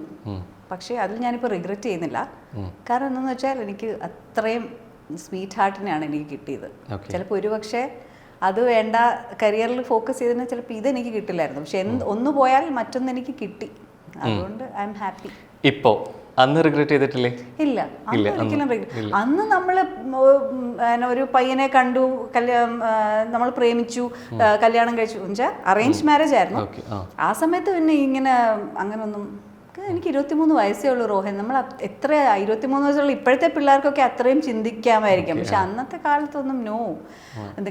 പക്ഷേ അതിൽ ഞാനിപ്പോൾ റിഗ്രറ്റ് ചെയ്യുന്നില്ല. കാരണം എന്താണെന്ന് വെച്ചാൽ എനിക്ക് അത്രയും സ്വീറ്റ് ഹാർട്ടിനെയാണ് എനിക്ക് കിട്ടിയത്. ചിലപ്പോൾ ഒരുപക്ഷെ അത് വേണ്ട, കരിയറിൽ ഫോക്കസ് ചെയ്തതിന് ചിലപ്പോൾ ഇതെനിക്ക് കിട്ടില്ലായിരുന്നു. പക്ഷെ ഒന്ന് പോയാൽ മറ്റൊന്ന് എനിക്ക് കിട്ടി. അതുകൊണ്ട് ഐ എം ഹാപ്പി. ഇപ്പോൾ അന്ന് റിഗ്രറ്റ് ചെയ്തിട്ടില്ലേ? ഇല്ല, ഒരിക്കലും റിഗ്രറ്റ്. അന്ന് നമ്മൾ ഒരു പയ്യനെ കണ്ടു, നമ്മൾ പ്രേമിച്ചു, കല്യാണം കഴിച്ചു, എന്നുവെച്ചാൽ അറേഞ്ച് മാരേജ് ആയിരുന്നു. ആ സമയത്ത് പിന്നെ ഇങ്ങനെ അങ്ങനൊന്നും, എനിക്ക് 23 വയസ്സേ ഉള്ളൂ റോഹൻ. നമ്മൾ എത്ര 23 വയസ്സുള്ള ഇപ്പോഴത്തെ പിള്ളേർക്കൊക്കെ അത്രയും ചിന്തിക്കാമായിരിക്കും. പക്ഷെ അന്നത്തെ കാലത്തൊന്നും നോ.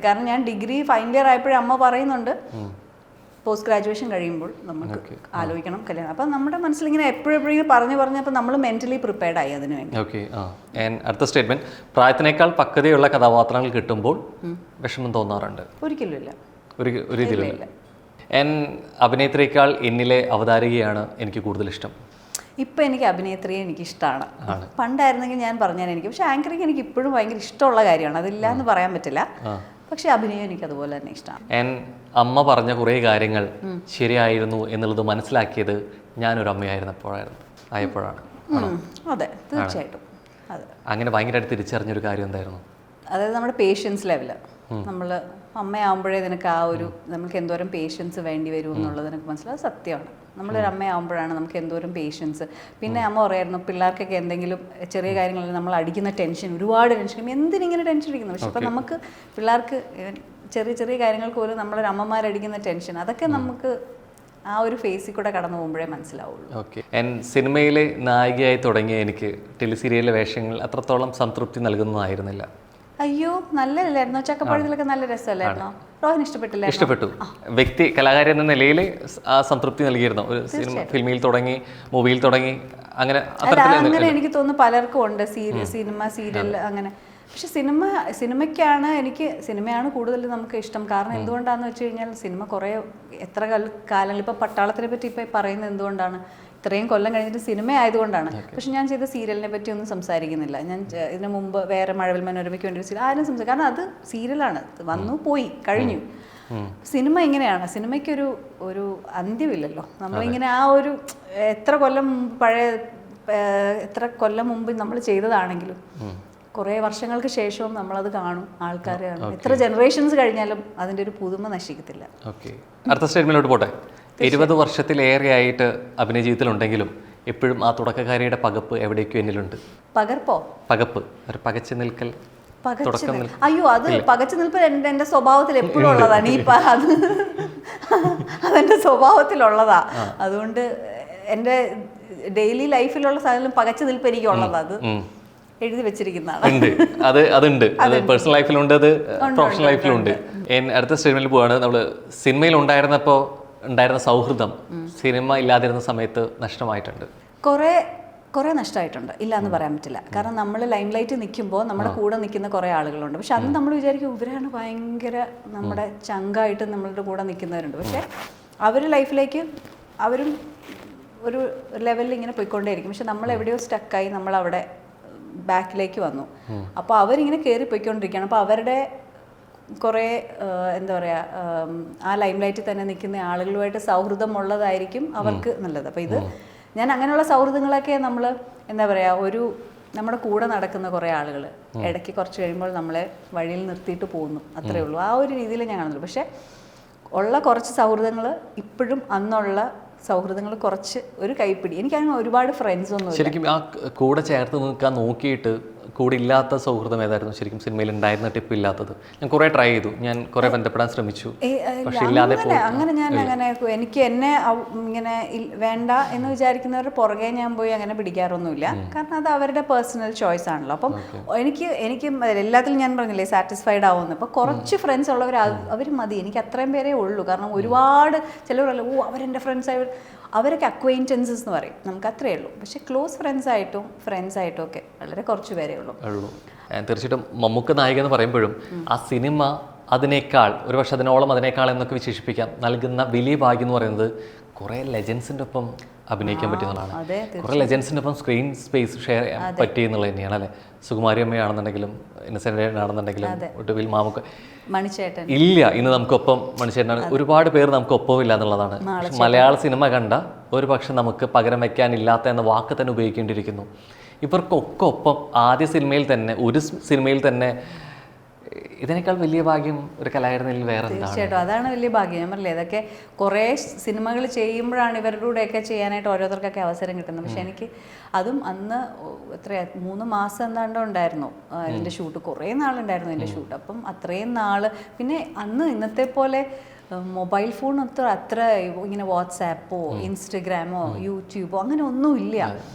കാരണം ഞാൻ ഡിഗ്രി ഫൈനൽ ഇയർ ആയപ്പോഴും അമ്മ പറയുന്നുണ്ട് പോസ്റ്റ് ഗ്രാജുവേഷൻ കഴിയുമ്പോൾ നമുക്ക് ആലോചിക്കണം കല്യാണം. അപ്പം നമ്മുടെ മനസ്സിലിങ്ങനെ എപ്പോഴെപ്പോഴും പറഞ്ഞപ്പോൾ നമ്മൾ മെന്റലി പ്രിപ്പയർഡ് ആയി അതിനു വേണ്ടി. അടുത്ത സ്റ്റേറ്റ്മെന്റ്: പ്രായത്തിനേക്കാൾ പക്വതയുള്ള കഥാപാത്രങ്ങൾ കിട്ടുമ്പോൾ വിഷമം തോന്നാറുണ്ട്? ഒരിക്കലും ഇല്ല, ഒരു രീതിയിലില്ല. അഭിനേത്രിയേക്കാൾ എന്നിലെ അവതാരികയാണ് എനിക്ക് കൂടുതൽ ഇഷ്ടം. ഇപ്പം എനിക്ക് അഭിനേത്രിയെ എനിക്ക് ഇഷ്ടമാണ്. പണ്ടായിരുന്നെങ്കിൽ ഞാൻ പറഞ്ഞാൽ എനിക്ക്, പക്ഷെ ആങ്കറിങ് എനിക്ക് ഇപ്പോഴും ഭയങ്കര ഇഷ്ടമുള്ള കാര്യമാണ്, അതില്ല എന്ന് പറയാൻ പറ്റില്ല. പക്ഷെ അഭിനയം എനിക്ക് അതുപോലെ തന്നെ ഇഷ്ടമാണ്. അമ്മ പറഞ്ഞ കുറേ കാര്യങ്ങൾ ശരിയായിരുന്നു എന്നുള്ളത് മനസ്സിലാക്കിയത് ഞാനൊരു അമ്മയായിരുന്നപ്പോഴാണ്. അതെ, തീർച്ചയായിട്ടും. അതെ, അങ്ങനെ ഭയങ്കരമായിട്ട് തിരിച്ചറിഞ്ഞൊരു കാര്യം എന്തായിരുന്നു? അതായത് നമ്മുടെ പേഷ്യൻസ് ലെവല്, നമ്മൾ അമ്മയാവുമ്പോഴേ നിനക്ക് ആ ഒരു നമുക്ക് എന്തോരം പേഷ്യൻസ് വേണ്ടി വരും എന്നുള്ളത് എനിക്ക് മനസ്സിലാവും. സത്യമാണ്, നമ്മളൊരു അമ്മയാവുമ്പോഴാണ് നമുക്ക് എന്തോരം പേഷ്യൻസ്. പിന്നെ അമ്മ പറയായിരുന്നു പിള്ളേർക്കൊക്കെ എന്തെങ്കിലും ചെറിയ കാര്യങ്ങളിൽ നമ്മൾ അടിക്കുന്ന ടെൻഷൻ, ഒരുപാട് ടെൻഷൻ, എന്തിനിങ്ങനെ ടെൻഷൻ അടിക്കുന്നു. പക്ഷെ ഇപ്പം നമുക്ക് പിള്ളേർക്ക് ചെറിയ ചെറിയ കാര്യങ്ങൾക്ക് പോലും നമ്മളൊരു അമ്മമാരടിക്കുന്ന ടെൻഷൻ, അതൊക്കെ നമുക്ക് ആ ഒരു ഫേസിൽ കൂടെ കടന്നു പോകുമ്പോഴേ മനസ്സിലാവുള്ളൂ. ഓക്കെ. സിനിമയിലെ നായികയായി തുടങ്ങിയ എനിക്ക് ടെലിസീരിയലിലെ വേഷങ്ങൾ അത്രത്തോളം സംതൃപ്തി നൽകുന്നതായിരുന്നില്ല. അയ്യോ, നല്ലതല്ലായിരുന്നോ? ചക്കപ്പഴത്തിലൊക്കെ നല്ല രസമല്ലായിരുന്നോ? റോഹൻ ഇഷ്ടപ്പെട്ടില്ല? ഇഷ്ടപ്പെട്ടു. വ്യക്തി കലാകാരി എന്ന നിലയിൽ ആ സംതൃപ്തി നൽകിയിരുന്നു. ഒരു ഫിലിമിൽ തുടങ്ങി, മൂവിയിൽ തുടങ്ങി, അങ്ങനെ അങ്ങനെ എനിക്ക് തോന്നുന്നു പലർക്കും ഉണ്ട്. സിനിമ, സീരിയൽ, അങ്ങനെ. പക്ഷെ സിനിമയാണ് കൂടുതൽ നമുക്ക് ഇഷ്ടം. കാരണം എന്തുകൊണ്ടാണെന്ന് വെച്ച് കഴിഞ്ഞാൽ സിനിമ കുറേ എത്ര കാലങ്ങൾ, ഇപ്പം പട്ടാളത്തിനെ പറ്റി ഇപ്പം പറയുന്നത് എന്തുകൊണ്ടാണ്? ഇത്രയും കൊല്ലം കഴിഞ്ഞിട്ട് സിനിമ ആയതുകൊണ്ടാണ്. പക്ഷെ ഞാൻ ചെയ്ത സീരിയലിനെ പറ്റി ഒന്നും സംസാരിക്കുന്നില്ല. ഞാൻ ഇതിനു മുമ്പ് വേറെ മഴവിൽ മനോരമയ്ക്ക് വേണ്ടി ഒരു സീരിയൽ ആരും സംസാരിക്കും, കാരണം അത് സീരിയലാണ്, വന്നു പോയി കഴിഞ്ഞു. സിനിമ ഇങ്ങനെയാണ്, സിനിമയ്ക്കൊരു ഒരു അന്ത്യമില്ലല്ലോ. നമ്മളിങ്ങനെ ആ ഒരു എത്ര കൊല്ലം മുമ്പ് നമ്മൾ ചെയ്തതാണെങ്കിലും കുറേ വർഷങ്ങൾക്ക് ശേഷവും നമ്മളത് കാണും, ആൾക്കാർ കാണും. എത്ര ജനറേഷൻസ് കഴിഞ്ഞാലും അതിൻ്റെ ഒരു പുതുമ നശിക്കത്തില്ല. ഓക്കെ, അടുത്ത സ്റ്റേറ്റ്മെന്റിലോട്ട് പോട്ടെ. 20 വർഷത്തിലേറെയായിട്ട് അഭിനയ ജീവിതത്തിലുണ്ടെങ്കിലും എപ്പോഴും ആ തുടക്കക്കാരിയുടെ പകപ്പ് എവിടേക്കും എന്നിലുണ്ട്. പകപ്പ്, ഒരു പകച്ചു നിൽക്കൽ. അയ്യോ, അത് പകച്ചു നിൽപ്പ് എൻ്റെ സ്വഭാവത്തിൽ എപ്പോഴും ഉള്ളതാണ്. അതെൻ്റെ സ്വഭാവത്തിലുള്ളതാ. അതുകൊണ്ട് എൻ്റെ ഡെയിലി ലൈഫിലുള്ള സാധനം പകച്ചു നിൽപ്പ് എനിക്കുള്ളതാ. അത് എഴുതി വെച്ചിരിക്കുന്നതാണ്. അതുണ്ട്, അത് പേഴ്സണൽ ലൈഫിലുണ്ട്, അത് പ്രൊഫഷണൽ ലൈഫിലുണ്ട്. അടുത്ത സ്റ്റേറ്റ്മെന്റിൽ പോവാണ്. നമ്മൾ സിനിമയിൽ ഉണ്ടായിരുന്ന സൗഹൃദം സിനിമ ഇല്ലാതിരുന്ന സമയത്ത് നഷ്ടമായിട്ടുണ്ട്. കുറേ നഷ്ടമായിട്ടുണ്ട്, ഇല്ല എന്ന് പറയാൻ പറ്റില്ല. കാരണം നമ്മൾ ലൈം ലൈറ്റ് നിൽക്കുമ്പോൾ നമ്മുടെ കൂടെ നിൽക്കുന്ന കുറേ ആളുകളുണ്ട്. പക്ഷെ അന്ന് നമ്മൾ വിചാരിക്കും ഇവരാണ് ഭയങ്കര നമ്മുടെ ചങ്കായിട്ട് നമ്മളുടെ കൂടെ നിൽക്കുന്നവരുണ്ട്. പക്ഷെ അവർ ലൈഫിലേക്ക് അവരും ഒരു ലെവലിൽ ഇങ്ങനെ പോയിക്കൊണ്ടേയിരിക്കും. പക്ഷെ നമ്മൾ എവിടെയോ സ്റ്റക്കായി നമ്മളവിടെ ബാക്കിലേക്ക് വന്നു. അപ്പോൾ അവരിങ്ങനെ കയറി പോയിക്കൊണ്ടിരിക്കുകയാണ്. അപ്പോൾ അവരുടെ കുറേ എന്താ പറയുക, ആ ലൈം ലൈറ്റിൽ തന്നെ നിൽക്കുന്ന ആളുകളുമായിട്ട് സൗഹൃദമുള്ളതായിരിക്കും അവർക്ക് നല്ലത്. അപ്പോൾ ഇത് ഞാൻ അങ്ങനെയുള്ള സൗഹൃദങ്ങളൊക്കെ നമ്മൾ എന്താ പറയുക, നമ്മുടെ കൂടെ നടക്കുന്ന കുറേ ആളുകൾ ഇടയ്ക്ക് കുറച്ച് കഴിയുമ്പോൾ നമ്മളെ വഴിയിൽ നിർത്തിയിട്ട് പോകുന്നു, അത്രേ ഉള്ളൂ. ആ ഒരു രീതിയിൽ ഞാൻ കാണുന്നുള്ളൂ. പക്ഷേ ഉള്ള കുറച്ച് സൗഹൃദങ്ങൾ ഇപ്പോഴും അന്നുള്ള സൗഹൃദങ്ങൾ കുറച്ച് ഒരു കൈപ്പിടി. എനിക്കങ്ങനെ ഒരുപാട് ഫ്രണ്ട്സ് ഒന്നും. ശരിക്കും ആ കൂടെ ചേർത്ത് നിൽക്കാൻ നോക്കിയിട്ട് കൂടെ ഇല്ലാത്ത സൗഹൃദം ഏതായിരുന്നു ശരിക്കും സിനിമയിൽ ഉണ്ടായിരുന്നിട്ട് ഇപ്പം ഇല്ലാത്തത്? ഞാൻ കുറേ ട്രൈ ചെയ്തു, ഞാൻ കുറേ ബന്ധപ്പെടാൻ ശ്രമിച്ചു, പക്ഷെ ഇല്ലാതെ അങ്ങനെ ഞാൻ അങ്ങനെ എനിക്ക് എന്നെ ഇങ്ങനെ വേണ്ട എന്ന് വിചാരിക്കുന്നവരുടെ പുറകെ ഞാൻ പോയി അങ്ങനെ പിടിക്കാറൊന്നുമില്ല. കാരണം അത് അവരുടെ പേഴ്സണൽ ചോയ്സ് ആണല്ലോ. അപ്പം എനിക്ക് എല്ലാത്തിലും ഞാൻ പറഞ്ഞില്ലേ സാറ്റിസ്ഫൈഡ് ആവുമെന്ന്. അപ്പോൾ കുറച്ച് ഫ്രണ്ട്സ് ഉള്ളവർ അവർ മതി, എനിക്ക് അത്രയും പേരേ ഉള്ളൂ. കാരണം ഒരുപാട് ചിലവരല്ല അവരെൻ്റെ ഫ്രണ്ട്സ് അവരൊക്കെ അക്വൈൻറ്റൻസസ് എന്ന് പറയും, നമുക്ക് അത്രയേ ഉള്ളൂ. പക്ഷെ ക്ലോസ് ഫ്രണ്ട്സായിട്ടും ഒക്കെ വളരെ കുറച്ച് പേരേ ഉള്ളൂ. തീർച്ചയായിട്ടും മമ്മൂക്ക നായിക എന്ന് പറയുമ്പോഴും ആ സിനിമ അതിനേക്കാൾ ഒരു പക്ഷെ അതിനേക്കാൾ എന്നൊക്കെ വിശേഷിപ്പിക്കാം നൽകുന്ന വലിയ ഭാഗ്യം എന്ന് പറയുന്നത് കുറേ ലെജൻസിൻ്റെ ഒപ്പം അഭിനയിക്കാൻ പറ്റുന്നതാണ്. കുറേ ലെജൻസിൻ്റെ ഒപ്പം സ്ക്രീൻ സ്പേസ് ഷെയർ ചെയ്യാൻ പറ്റി എന്നുള്ളത് തന്നെയാണ് അല്ലേ? സുകുമാരി അമ്മയാണെന്നുണ്ടെങ്കിലും ഇന്നസെൻ്റ് ആണെന്നുണ്ടെങ്കിലും ഒടുവിൽ മാമുക്ക മണിച്ചേട്ടൻ ഇല്ല, ഇന്ന് നമുക്കൊപ്പം മണിച്ചേട്ടനാണ്. ഒരുപാട് പേര് നമുക്കൊപ്പം ഇല്ല എന്നുള്ളതാണ്. മലയാള സിനിമ കണ്ട ഒരു പക്ഷെ നമുക്ക് പകരം വയ്ക്കാനില്ലാത്ത എന്ന വാക്ക് തന്നെ ഉപയോഗിക്കേണ്ടിയിരിക്കുന്നു. ഇവർക്കൊക്കെ ഒപ്പം ആദ്യ സിനിമയിൽ തന്നെ ഒരു സിനിമയിൽ തന്നെ ഇതിനേക്കാൾ വലിയ ഭാഗ്യം ഒരു കലാകാരനിൽ വേറെ എന്താണ്? തീർച്ചയായിട്ടും അതാണ് വലിയ ഭാഗ്യം. ഞാൻ പറഞ്ഞില്ലേ, ഇതൊക്കെ കുറേ സിനിമകൾ ചെയ്യുമ്പോഴാണ് ഇവരുടെ കൂടെയൊക്കെ ചെയ്യാനായിട്ട് ഓരോരുത്തർക്കൊക്കെ അവസരം കിട്ടുന്നത്. പക്ഷെ എനിക്ക് അതും അന്ന് എത്രയാ 3 മാസം എന്താണ്ടോ ഉണ്ടായിരുന്നു എൻ്റെ ഷൂട്ട്. കുറേ നാളുണ്ടായിരുന്നു എൻ്റെ ഷൂട്ട്. അപ്പം അത്രയും നാൾ പിന്നെ അന്ന് ഇന്നത്തെ പോലെ മൊബൈൽ ഫോൺ അത്ര ഇങ്ങനെ വാട്സാപ്പോ ഇൻസ്റ്റഗ്രാമോ യൂട്യൂബോ അങ്ങനെ ഒന്നുമില്ല.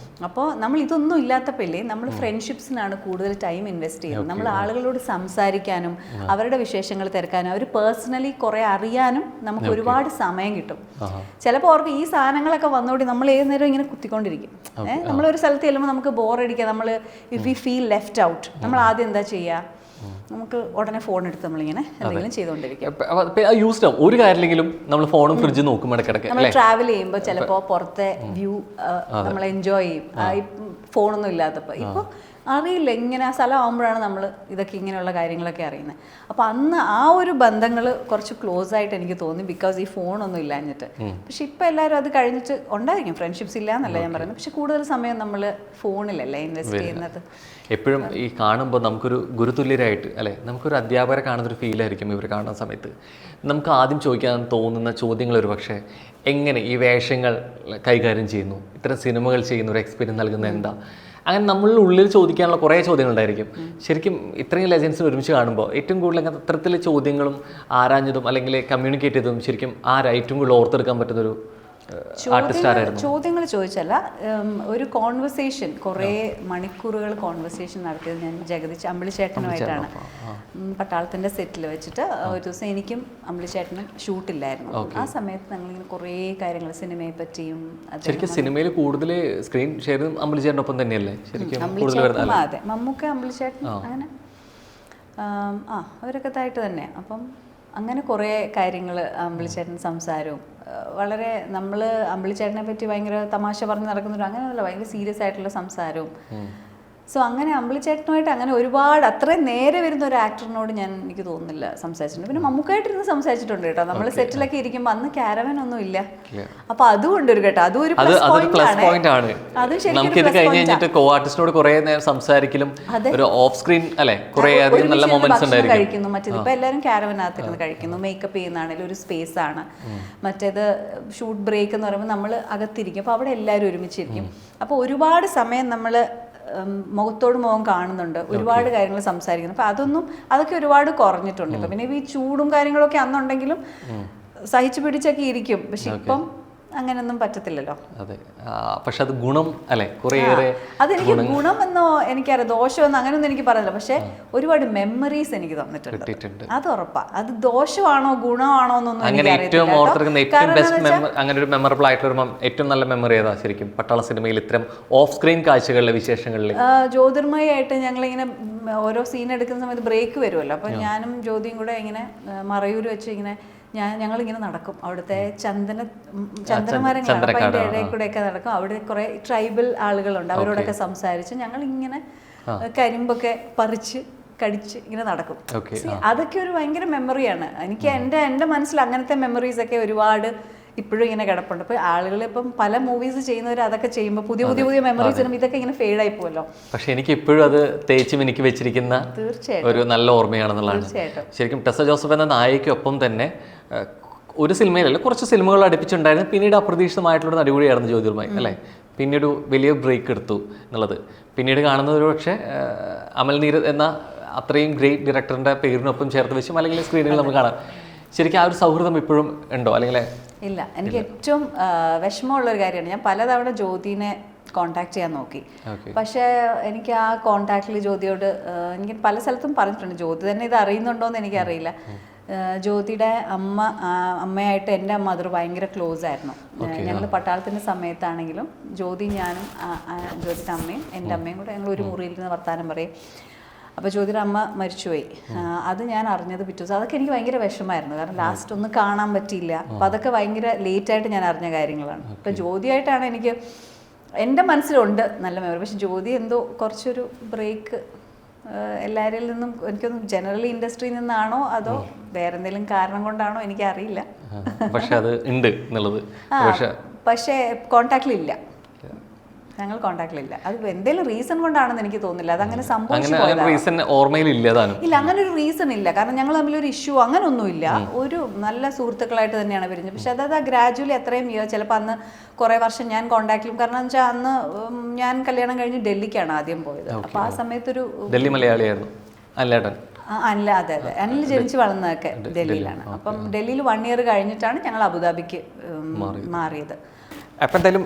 അപ്പോൾ നമ്മൾ ഇതൊന്നും ഇല്ലാത്തപ്പോഴേ നമ്മൾ ഫ്രണ്ട്ഷിപ്സിനാണ് കൂടുതൽ ടൈം ഇൻവെസ്റ്റ് ചെയ്യുന്നത്. നമ്മൾ ആളുകളോട് സംസാരിക്കാനും അവരുടെ വിശേഷങ്ങൾ തിരക്കാനും അവർ പേഴ്സണലി കുറേ അറിയാനും നമുക്ക് ഒരുപാട് സമയം കിട്ടും. ചിലപ്പോൾ അവർക്ക് ഈ സാധനങ്ങളൊക്കെ വന്നോടി നമ്മൾ ഏത് നേരം ഇങ്ങനെ കുത്തിക്കൊണ്ടിരിക്കും. നമ്മളൊരു സ്ഥലത്ത് ചെല്ലുമ്പോൾ നമുക്ക് ബോറടിക്കുക, നമ്മൾ if we feel left out, നമ്മൾ ആദ്യം എന്താ ചെയ്യുക? നമുക്ക് ഉടനെ ഫോൺ എടുത്ത് നമ്മളിങ്ങനെ എന്തെങ്കിലും ചെയ്തുകൊണ്ടിരിക്കും. യൂസ്ഡ് ആവും ഒരു കാര്യമെങ്കിലും നമ്മൾ ഫോണും ഫ്രിഡ്ജും നോക്കും ഇടയ്ക്കിടയ്ക്ക്. നമ്മൾ ട്രാവൽ ചെയ്യുമ്പോൾ ചിലപ്പോൾ പുറത്തെ വ്യൂ നമ്മൾ എൻജോയ് ചെയ്യും ഫോണൊന്നും ഇല്ലാത്തപ്പോൾ. ഇപ്പോൾ അറിയില്ല, ഇങ്ങനെ ആ സ്ഥലം ആകുമ്പോഴാണ് നമ്മൾ ഇതൊക്കെ ഇങ്ങനെയുള്ള കാര്യങ്ങളൊക്കെ അറിയുന്നത്. അപ്പോൾ അന്ന് ആ ഒരു ബന്ധങ്ങൾ കുറച്ച് ക്ലോസ് ആയിട്ട് എനിക്ക് തോന്നി, ബിക്കോസ് ഈ ഫോണൊന്നും ഇല്ലാഞ്ഞിട്ട്. പക്ഷെ ഇപ്പം എല്ലാവരും അത് കഴിഞ്ഞിട്ട് ഉണ്ടായിരിക്കും, ഫ്രണ്ട്ഷിപ്സ് ഇല്ല എന്നല്ല ഞാൻ പറയുന്നത്. പക്ഷെ കൂടുതൽ സമയം നമ്മൾ ഫോണിലല്ലേ ഇൻവെസ്റ്റ് ചെയ്യുന്നത്. എപ്പോഴും ഈ കാണുമ്പോൾ നമുക്കൊരു ഗുരുതുല്യരായിട്ട് അല്ലേ, നമുക്കൊരു അധ്യാപകരെ കാണുന്നൊരു ഫീലായിരിക്കും ഇവർ കാണുന്ന സമയത്ത്. നമുക്ക് ആദ്യം ചോദിക്കാൻ തോന്നുന്ന ചോദ്യങ്ങൾ ഒരു പക്ഷേ എങ്ങനെ ഈ വേഷങ്ങൾ കൈകാര്യം ചെയ്യുന്നു, ഇത്തരം സിനിമകൾ ചെയ്യുന്ന ഒരു എക്സ്പീരിയൻസ് നൽകുന്നത് എന്താ, അങ്ങനെ നമ്മളുടെ ഉള്ളിൽ ചോദിക്കാനുള്ള കുറേ ചോദ്യങ്ങളുണ്ടായിരിക്കും. ശരിക്കും ഇത്രയും ലെജൻസിന് ഒരുമിച്ച് കാണുമ്പോൾ ഏറ്റവും കൂടുതൽ അങ്ങനത്തെ ഇത്തരത്തിലെ ചോദ്യങ്ങളും ആരാഞ്ഞതും അല്ലെങ്കിൽ കമ്മ്യൂണിക്കേറ്റ് ചെയ്തതും ശരിക്കും ഏറ്റവും കൂടുതൽ ഓർത്തെടുക്കാൻ പറ്റുന്നൊരു ചോദ്യങ്ങൾ ചോദിച്ചല്ല, ഒരു കോൺവെർസേഷൻ, കുറേ മണിക്കൂറുകൾ കോൺവെർസേഷൻ നടത്തിയത് ഞാൻ അമ്പിളിച്ചേട്ടനുമായിട്ടാണ്. പട്ടാളത്തിൻ്റെ സെറ്റിൽ വെച്ചിട്ട് ഒരു ദിവസം എനിക്കും അമ്പിളിച്ചേട്ടനും ഷൂട്ടില്ലായിരുന്നു. ആ സമയത്ത് ഞങ്ങളിങ്ങനെ കുറേ കാര്യങ്ങൾ സിനിമയെ പറ്റിയും. ശരിക്കും സിനിമയിൽ കൂടുതൽ സ്ക്രീൻ ഷെയർ അമ്പിളിച്ചേട്ടനൊപ്പം തന്നെയല്ലേ ശരിക്കും? അതെ, മമ്മൂക്ക അമ്പിളിച്ചേട്ടൻ അങ്ങനെ അവരൊക്കെ ആയിട്ട് തന്നെ. അപ്പം അങ്ങനെ കുറേ കാര്യങ്ങൾ അമ്പിളിച്ചേട്ടൻ സംസാരവും വളരെ നമ്മൾ അമ്പിളിച്ചേട്ടനെ പറ്റി ഭയങ്കര തമാശ പറഞ്ഞ് നടക്കുന്നൊരു അങ്ങനെയല്ല, ഭയങ്കര സീരിയസ് ആയിട്ടുള്ള സംസാരവും. സോ അങ്ങനെ അമ്പിളിച്ചേട്ടനുമായിട്ട് അങ്ങനെ ഒരുപാട് അത്രയും നേരെ വരുന്ന ഒരു ആക്ടറിനോട് എനിക്ക് തോന്നുന്നില്ല സംസാരിച്ചിട്ടുണ്ട്. പിന്നെ മമ്മൂക്കായിട്ടിരുന്ന് സംസാരിച്ചിട്ടുണ്ട് കേട്ടോ. നമ്മൾ സെറ്റിലൊക്കെ ഇരിക്കുമ്പോൾ അന്ന് ക്യാരവൻ ഒന്നും ഇല്ല. അപ്പൊ അതുകൊണ്ട് ഒരു കേട്ടോ അതൊരു പ്ലസ് പോയിന്റ് ആണ്. നമുക്ക് ഇത് കഴിഞ്ഞ് കഴിഞ്ഞിട്ട് കോ ആർട്ടിസ്റ്റിനോട് കുറേ നേരം സംസാരിക്കലും ഒരു ഓഫ് സ്ക്രീൻ അല്ലെ കുറേ അധികം നല്ല മൊമെന്റ്സ് ഉണ്ടായിരിക്കും. കഴിക്കുന്നു മറ്റേത് ഇപ്പൊ എല്ലാവരും ക്യാരവനകത്തിരുന്ന് കഴിക്കുന്നു. മേക്കപ്പ് ചെയ്യുന്നതാണെങ്കിലും ഒരു സ്പേസ് ആണ്. മറ്റേത് ഷൂട്ട് ബ്രേക്ക് എന്ന് പറയുമ്പോൾ നമ്മൾ അകത്തിരിക്കും. അപ്പോൾ അവിടെ എല്ലാവരും ഒരുമിച്ചിരിക്കും. അപ്പോൾ ഒരുപാട് സമയം നമ്മൾ മുഖത്തോട് മുഖം കാണുന്നുണ്ട്, ഒരുപാട് കാര്യങ്ങൾ സംസാരിക്കുന്നു. അപ്പം അതൊക്കെ ഒരുപാട് കുറഞ്ഞിട്ടുണ്ട്. ഇപ്പം പിന്നെ ഈ ചൂടും കാര്യങ്ങളൊക്കെ അന്നുണ്ടെങ്കിലും സഹിച്ചു പിടിച്ചൊക്കെ ഇരിക്കും. പക്ഷെ ഇപ്പം അങ്ങനെയൊന്നും പറ്റത്തില്ലല്ലോ. അതെ, പക്ഷെ അത് ഗുണം അല്ലെ കുറേയേറെ. അതെനിക്ക് ഗുണമെന്നോ എനിക്കറിയാം, ദോഷമെന്നോ അങ്ങനെയൊന്നും എനിക്ക് പറയുന്നില്ല. പക്ഷെ ഒരുപാട് മെമ്മറീസ് എനിക്ക് തന്നിട്ടുണ്ട്, അത് ഉറപ്പാ. അത് ദോഷമാണോ ഗുണമാണോ എന്നൊന്നും അങ്ങനെ ഏറ്റവും ഒരു മെമ്മറബിൾ ആയിട്ടുള്ള ഏറ്റവും നല്ല മെമ്മറി ഏതാ ശരിക്കും പട്ടാള സിനിമയിൽ ഇത്തരം ഓഫ് സ്ക്രീൻ കാഴ്ചകളിലെ വിശേഷങ്ങളിൽ? ജ്യോതിർമയായിട്ട് ഞങ്ങളിങ്ങനെ ഓരോ സീൻ എടുക്കുന്ന സമയത്ത് ബ്രേക്ക് വരുമല്ലോ. അപ്പം ഞാനും ജ്യോതിയും കൂടെ ഇങ്ങനെ മറയൂർ വെച്ച് ഇങ്ങനെ ഞങ്ങളിങ്ങനെ നടക്കും. അവിടുത്തെ ചന്ദനമരങ്ങളാണ്, അപ്പം അതിൻ്റെ ഇടയിൽ കൂടെയൊക്കെ നടക്കും. അവിടെ കുറെ ട്രൈബൽ ആളുകളുണ്ട്, അവരോടൊക്കെ സംസാരിച്ച് ഞങ്ങളിങ്ങനെ കരിമ്പൊക്കെ പറിച്ച് കടിച്ച് ഇങ്ങനെ നടക്കും. അതൊക്കെ ഒരു ഭയങ്കര മെമ്മറിയാണ് എനിക്ക്. എൻ്റെ മനസ്സിൽ അങ്ങനത്തെ മെമ്മറീസ് ഒക്കെ ഒരുപാട് ഇപ്പോഴും ഇങ്ങനെ കിടപ്പുണ്ട്. അപ്പോൾ ആളുകൾ ഇപ്പം പല മൂവീസ് ചെയ്യുന്നവർ അതൊക്കെ ചെയ്യുമ്പോൾ പുതിയ മെമ്മറീസ് ഇതൊക്കെ ഇങ്ങനെ ഫെയ്ഡ് ആയി പോവല്ലോ. പക്ഷെ എനിക്ക് ഇപ്പോഴും അത് തേച്ചും എനിക്ക് വെച്ചിരിക്കുന്ന ഒരു നല്ല ഓർമ്മയാണെന്നുള്ളതാണ്. ശരിക്കും ടെസ ജോസഫ് എന്ന നായികയ്ക്കൊപ്പം തന്നെ ഒരു സിനിമയിലല്ല കുറച്ച് സിനിമകൾ അടുപ്പിച്ചുണ്ടായിരുന്നു. പിന്നീട് അപ്രതീക്ഷിതമായിട്ടുള്ള നടികൂടിയായിരുന്നു ജ്യോതിർമായി അല്ലേ. പിന്നീട് വലിയ ബ്രേക്ക് എടുത്തു എന്നുള്ളത്. പിന്നീട് കാണുന്നത് ഒരു പക്ഷേ അമൽ നീരദ് എന്ന അത്രയും ഗ്രേറ്റ് ഡയറക്ടറിൻ്റെ പേരിനൊപ്പം ചേർത്ത് വെച്ചും അല്ലെങ്കിൽ സ്ക്രീനുകൾ നമ്മൾ കാണാം. ശരിക്കും ആ ഒരു സൗഹൃദം ഇപ്പോഴും ഉണ്ടോ അല്ലെങ്കിൽ? ഇല്ല, എനിക്ക് ഏറ്റവും വിഷമമുള്ളൊരു കാര്യമാണ്, ഞാൻ പലതവണ ജ്യോതിനെ കോണ്ടാക്ട് ചെയ്യാൻ നോക്കി. പക്ഷേ എനിക്ക് ആ കോണ്ടാക്റ്റിൽ ജ്യോതിയോട് എനിക്ക് പല സ്ഥലത്തും പറഞ്ഞിട്ടുണ്ട്. ജ്യോതി തന്നെ ഇത് അറിയുന്നുണ്ടോ എന്ന് എനിക്കറിയില്ല. ജ്യോതിയുടെ അമ്മയായിട്ട് എൻ്റെ മദർ ഭയങ്കര ക്ലോസ് ആയിരുന്നു. ഞങ്ങൾ പട്ടാളത്തിൻ്റെ സമയത്താണെങ്കിലും ജ്യോതി, ഞാനും ജ്യോതിയുടെ അമ്മയും എൻ്റെ അമ്മയും കൂടെ ഞങ്ങൾ ഒരു മുറിയിൽ നിന്ന് വർത്താനം പറയും. അപ്പോൾ ജ്യോതിയുടെ അമ്മ മരിച്ചുപോയി. അത് ഞാൻ അറിഞ്ഞത് പിറ്റേ ദിവസം. അതൊക്കെ എനിക്ക് ഭയങ്കര വിഷമമായിരുന്നു, കാരണം ലാസ്റ്റ് ഒന്നും കാണാൻ പറ്റിയില്ല. അപ്പം അതൊക്കെ ഭയങ്കര ലേറ്റായിട്ട് ഞാൻ അറിഞ്ഞ കാര്യങ്ങളാണ്. ഇപ്പം ജ്യോതിയായിട്ടാണ് എനിക്ക് എൻ്റെ മനസ്സിലുണ്ട് നല്ല മെമ്മറി. പക്ഷെ ജ്യോതി എന്തോ കുറച്ചൊരു ബ്രേക്ക് എല്ലാവരിൽ നിന്നും, എനിക്കൊന്നും ജനറലി ഇൻഡസ്ട്രിയിൽ നിന്നാണോ അതോ വേറെ എന്തെങ്കിലും കാരണം കൊണ്ടാണോ എനിക്കറിയില്ല. പക്ഷെ അത് ഉണ്ട് എന്നുള്ളത്. പക്ഷേ കോണ്ടാക്റ്റിലില്ല, ഞങ്ങൾ കോണ്ടാക്റ്റിലില്ല. അത് എന്തെങ്കിലും റീസൺ കൊണ്ടാണെന്ന് എനിക്ക് തോന്നുന്നില്ല. അതങ്ങനെ സംഭവിച്ചു ഇല്ല, അങ്ങനെ ഒരു റീസൺ ഇല്ല. കാരണം ഞങ്ങൾ തമ്മിലൊരു ഇഷ്യൂ അങ്ങനെ ഒന്നുമില്ല. ഒരു നല്ല സുഹൃത്തുക്കളായിട്ട് തന്നെയാണ് വരുന്നത്. പക്ഷെ അതായത് ഗ്രാജുവലി അത്രയും ചിലപ്പോൾ അന്ന് കുറേ വർഷം ഞാൻ കോണ്ടാക്റ്റിലും, കാരണം എന്ന് വെച്ചാൽ അന്ന് ഞാൻ കല്യാണം കഴിഞ്ഞ് ഡൽഹിക്കാണ് ആദ്യം പോയത്. അപ്പോൾ ആ സമയത്തൊരു ഡൽഹി മലയാളിയായിരുന്നു അല്ലേട്ടൻ. അല്ല, അതെ അതെ, അനിൽ ജനിച്ച് വളർന്നതൊക്കെ ഡൽഹിയിലാണ്. അപ്പം ഡൽഹിയിൽ 1 year കഴിഞ്ഞിട്ടാണ് ഞങ്ങൾ അബുദാബിക്ക് മാറിയത്. അപ്പം എന്തായാലും